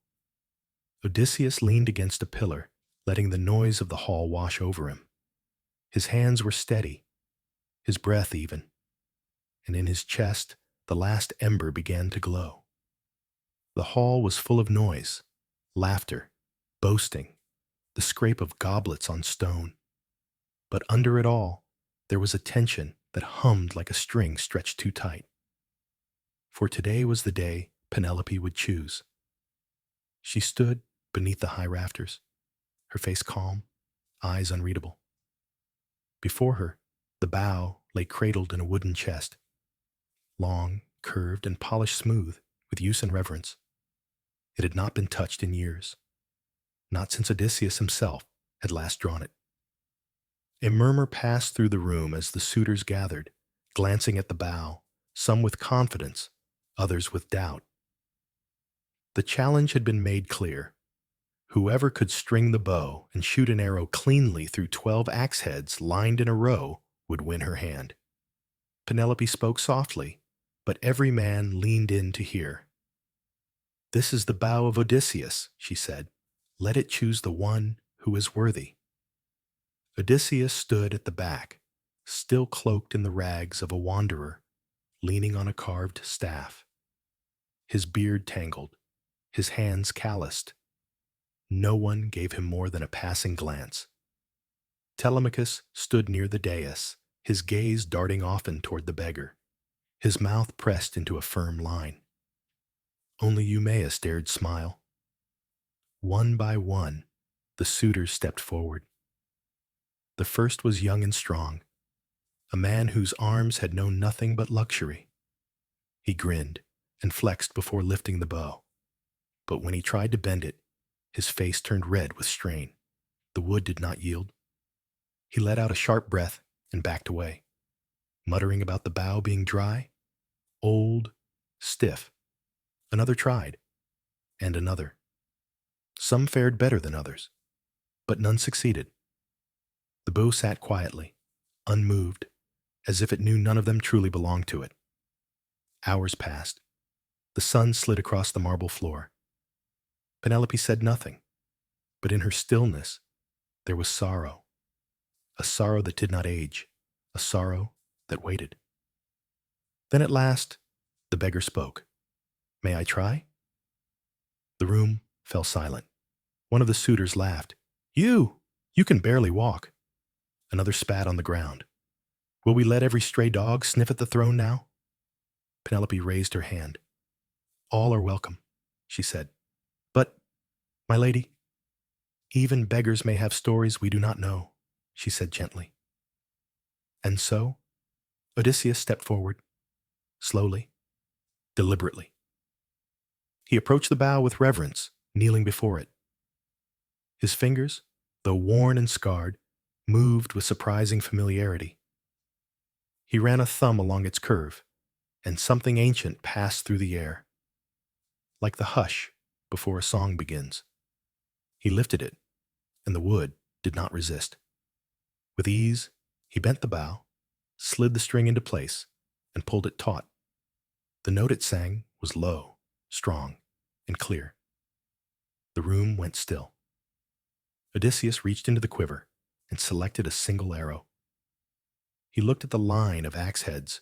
Odysseus leaned against a pillar, letting the noise of the hall wash over him. His hands were steady, his breath even, and in his chest the last ember began to glow. The hall was full of noise, laughter, boasting, the scrape of goblets on stone. But under it all, there was a tension that hummed like a string stretched too tight. For today was the day Penelope would choose. She stood beneath the high rafters, her face calm, eyes unreadable. Before her, the bow lay cradled in a wooden chest, long, curved, and polished smooth with use and reverence. It had not been touched in years, not since Odysseus himself had last drawn it. A murmur passed through the room as the suitors gathered, glancing at the bow, some with confidence, others with doubt. The challenge had been made clear. Whoever could string the bow and shoot an arrow cleanly through 12 axe heads lined in a row would win her hand. Penelope spoke softly, but every man leaned in to hear. "This is the bow of Odysseus," she said. "Let it choose the one who is worthy." Odysseus stood at the back, still cloaked in the rags of a wanderer, leaning on a carved staff. His beard tangled, his hands calloused. No one gave him more than a passing glance. Telemachus stood near the dais, his gaze darting often toward the beggar, his mouth pressed into a firm line. Only Eumaeus dared smile. One by one, the suitors stepped forward. The first was young and strong, a man whose arms had known nothing but luxury. He grinned and flexed before lifting the bow, but when he tried to bend it, his face turned red with strain. The wood did not yield. He let out a sharp breath and backed away, muttering about the bow being dry, old, stiff. Another tried, and another. Some fared better than others, but none succeeded. The bow sat quietly, unmoved, as if it knew none of them truly belonged to it. Hours passed. The sun slid across the marble floor. Penelope said nothing, but in her stillness there was sorrow, a sorrow that did not age, a sorrow that waited. Then at last, the beggar spoke. "May I try?" The room fell silent. One of the suitors laughed. You can barely walk." Another spat on the ground. "Will we let every stray dog sniff at the throne now?" Penelope raised her hand. "All are welcome," she said. My lady, even beggars may have stories we do not know, she said gently. And so, Odysseus stepped forward, slowly, deliberately. He approached the bough with reverence, kneeling before it. His fingers, though worn and scarred, moved with surprising familiarity. He ran a thumb along its curve, and something ancient passed through the air, like the hush before a song begins. He lifted it, and the wood did not resist. With ease, he bent the bough, slid the string into place, and pulled it taut. The note it sang was low, strong, and clear. The room went still. Odysseus reached into the quiver and selected a single arrow. He looked at the line of axe heads,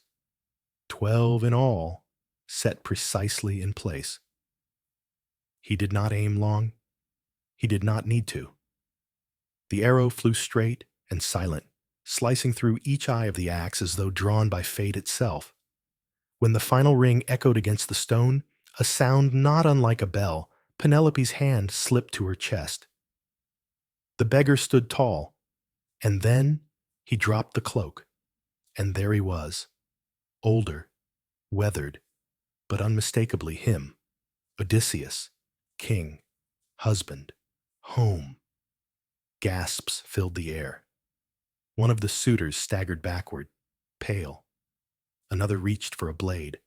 12 in all, set precisely in place. He did not aim long. He did not need to. The arrow flew straight and silent, slicing through each eye of the axe as though drawn by fate itself. When the final ring echoed against the stone, a sound not unlike a bell, Penelope's hand slipped to her chest. The beggar stood tall, and then he dropped the cloak, and there he was, older, weathered, but unmistakably him, Odysseus, king, husband, home. Gasps filled the air. One of the suitors staggered backward, pale. Another reached for a blade,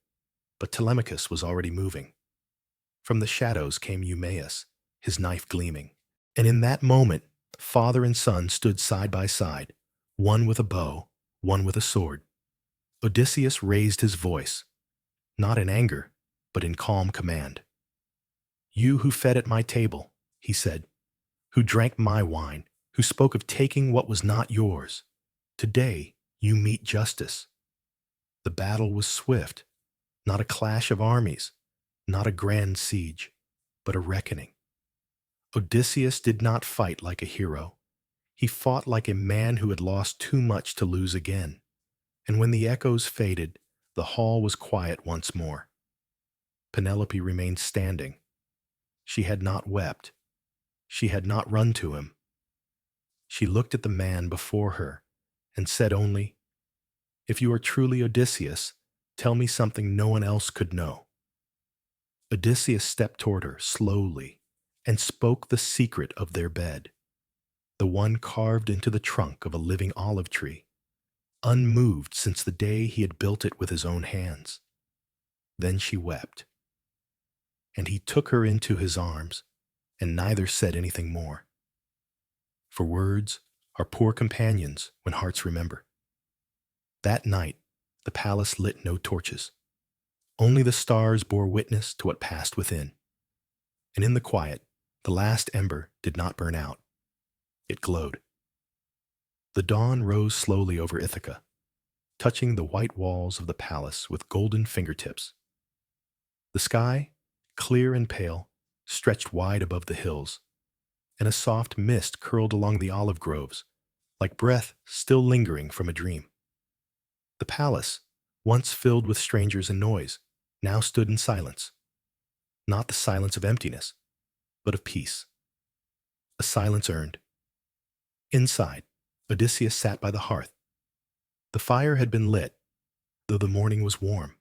but Telemachus was already moving. From the shadows came Eumaeus, his knife gleaming, and in that moment, father and son stood side by side, one with a bow, one with a sword. Odysseus raised his voice, not in anger, but in calm command. "You who fed at my table," he said, "who drank my wine, who spoke of taking what was not yours, today you meet justice. The battle was swift, not a clash of armies, not a grand siege, but a reckoning. Odysseus did not fight like a hero. He fought like a man who had lost too much to lose again. And when the echoes faded, the hall was quiet once more. Penelope remained standing. She had not wept. She had not run to him. She looked at the man before her and said only, 'If you are truly Odysseus, tell me something no one else could know.' Odysseus stepped toward her slowly and spoke the secret of their bed, the one carved into the trunk of a living olive tree, unmoved since the day he had built it with his own hands. Then she wept, and he took her into his arms, and neither said anything more. For words are poor companions when hearts remember. That night, the palace lit no torches. Only the stars bore witness to what passed within. And in the quiet, the last ember did not burn out. It glowed. The dawn rose slowly over Ithaca, touching the white walls of the palace with golden fingertips. The sky, clear and pale, stretched wide above the hills, and a soft mist curled along the olive groves, like breath still lingering from a dream. The palace, once filled with strangers and noise, now stood in silence. Not the silence of emptiness, but of peace. A silence earned. Inside, Odysseus sat by the hearth. The fire had been lit, though the morning was warm,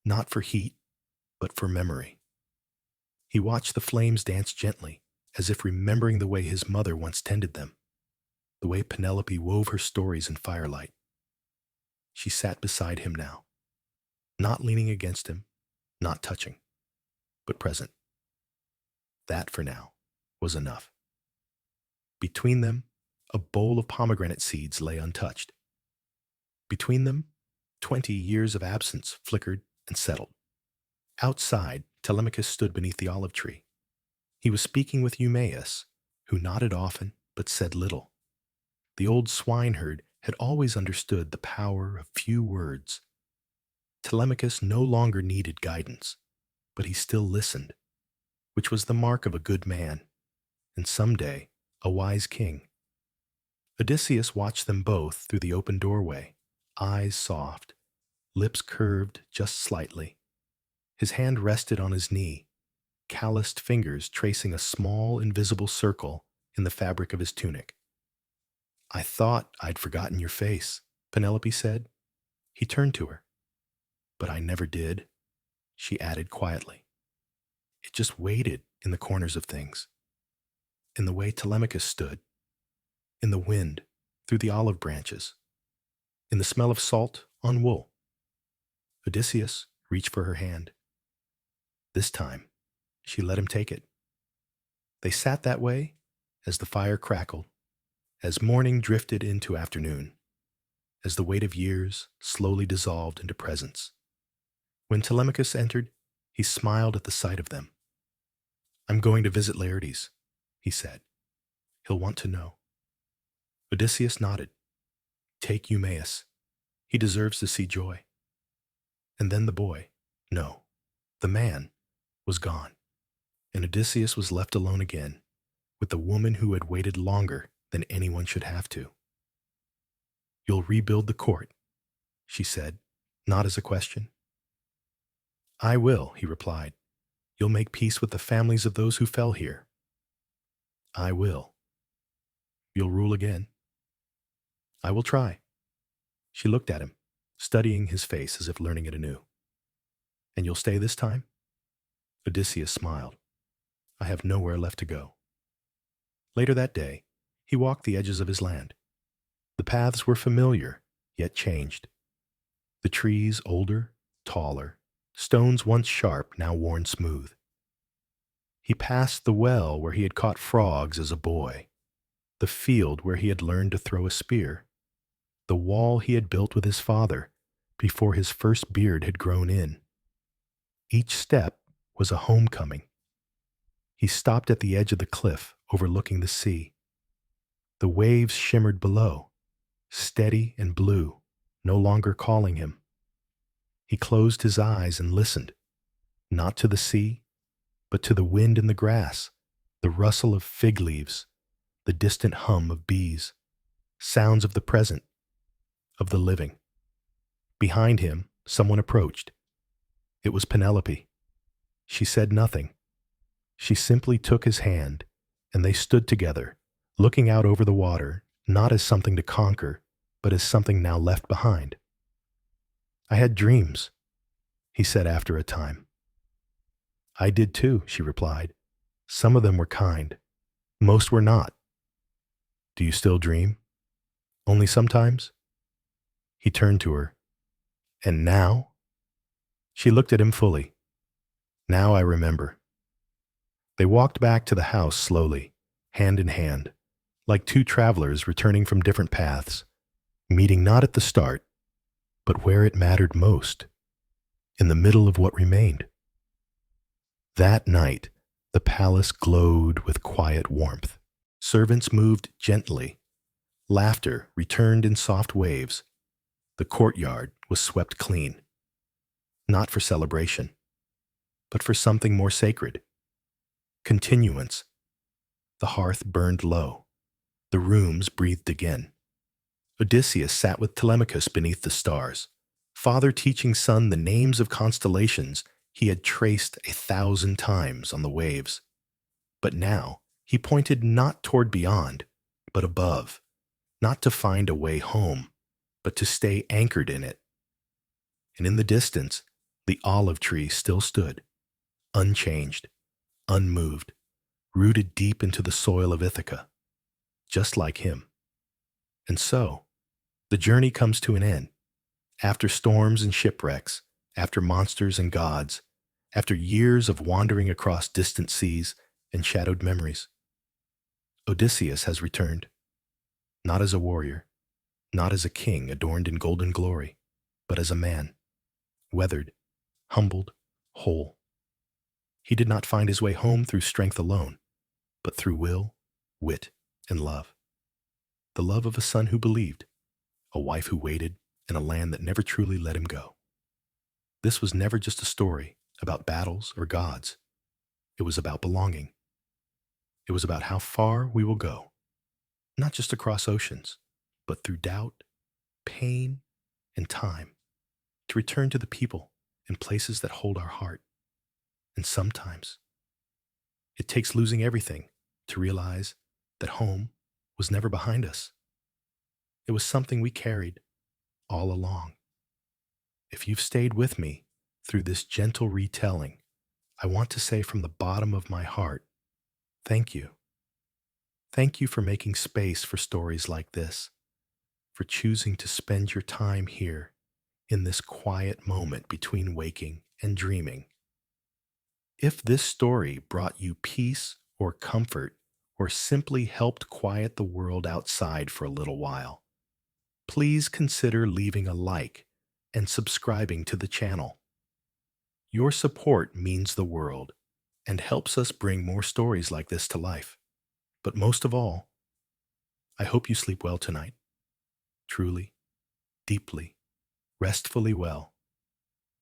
not for heat, but for memory. He watched the flames dance gently, as if remembering the way his mother once tended them, the way Penelope wove her stories in firelight. She sat beside him now, not leaning against him, not touching, but present. That, for now, was enough. Between them, a bowl of pomegranate seeds lay untouched. Between them, 20 years of absence flickered and settled. Outside, Telemachus stood beneath the olive tree. He was speaking with Eumaeus, who nodded often but said little. The old swineherd had always understood the power of few words. Telemachus no longer needed guidance, but he still listened, which was the mark of a good man, and someday a wise king. Odysseus watched them both through the open doorway, eyes soft, lips curved just slightly. His hand rested on his knee, calloused fingers tracing a small, invisible circle in the fabric of his tunic. "I thought I'd forgotten your face," Penelope said. He turned to her. "But I never did," she added quietly. "It just waited in the corners of things, in the way Telemachus stood, in the wind through the olive branches, in the smell of salt on wool." Odysseus reached for her hand. This time, she let him take it. They sat that way as the fire crackled, as morning drifted into afternoon, as the weight of years slowly dissolved into presence. When Telemachus entered, he smiled at the sight of them. "I'm going to visit Laertes," he said. "He'll want to know." Odysseus nodded. "Take Eumaeus. He deserves to see joy." And then the boy, no, the man, was gone, and Odysseus was left alone again with the woman who had waited longer than anyone should have to. "You'll rebuild the court," she said, not as a question. "I will," he replied. "You'll make peace with the families of those who fell here." "I will." "You'll rule again." "I will try." She looked at him, studying his face as if learning it anew. "And you'll stay this time?" Odysseus smiled. "I have nowhere left to go." Later that day, he walked the edges of his land. The paths were familiar, yet changed. The trees older, taller, stones once sharp, now worn smooth. He passed the well where he had caught frogs as a boy, the field where he had learned to throw a spear, the wall he had built with his father before his first beard had grown in. Each step was a homecoming. He stopped at the edge of the cliff overlooking the sea. The waves shimmered below, steady and blue, no longer calling him. He closed his eyes and listened, not to the sea, but to the wind in the grass, the rustle of fig leaves, the distant hum of bees, sounds of the present, of the living. Behind him, someone approached. It was Penelope. She said nothing. She simply took his hand, and they stood together, looking out over the water, not as something to conquer, but as something now left behind. "I had dreams," he said after a time. "I did too," she replied. "Some of them were kind. Most were not." "Do you still dream? Only sometimes?" He turned to her. "And now?" She looked at him fully. "Now I remember." They walked back to the house slowly, hand in hand, like two travelers returning from different paths, meeting not at the start, but where it mattered most, in the middle of what remained. That night, the palace glowed with quiet warmth. Servants moved gently. Laughter returned in soft waves. The courtyard was swept clean. Not for celebration, but for something more sacred. Continuance. The hearth burned low. The rooms breathed again. Odysseus sat with Telemachus beneath the stars, father teaching son the names of constellations he had traced 1,000 times on the waves. But now he pointed not toward beyond, but above, not to find a way home, but to stay anchored in it. And in the distance, the olive tree still stood, unchanged, unmoved, rooted deep into the soil of Ithaca, just like him. And so, the journey comes to an end. After storms and shipwrecks, after monsters and gods, after years of wandering across distant seas and shadowed memories, Odysseus has returned, not as a warrior, not as a king adorned in golden glory, but as a man, weathered, humbled, whole. He did not find his way home through strength alone, but through will, wit, and love. The love of a son who believed, a wife who waited, and a land that never truly let him go. This was never just a story about battles or gods. It was about belonging. It was about how far we will go, not just across oceans, but through doubt, pain, and time, to return to the people and places that hold our heart. And sometimes, It takes losing everything to realize that home was never behind us. It was something we carried all along. If you've stayed with me through this gentle retelling, I want to say from the bottom of my heart, thank you. Thank you for making space for stories like this, for choosing to spend your time here in this quiet moment between waking and dreaming. If this story brought you peace or comfort, or simply helped quiet the world outside for a little while, please consider leaving a like and subscribing to the channel. Your support means the world and helps us bring more stories like this to life. But most of all, I hope you sleep well tonight. Truly, deeply, restfully well.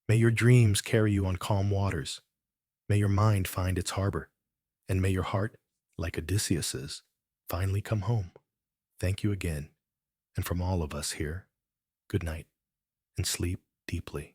May your dreams carry you on calm waters. May your mind find its harbor. And may your heart, like Odysseus's, finally come home. Thank you again. And from all of us here, good night and sleep deeply.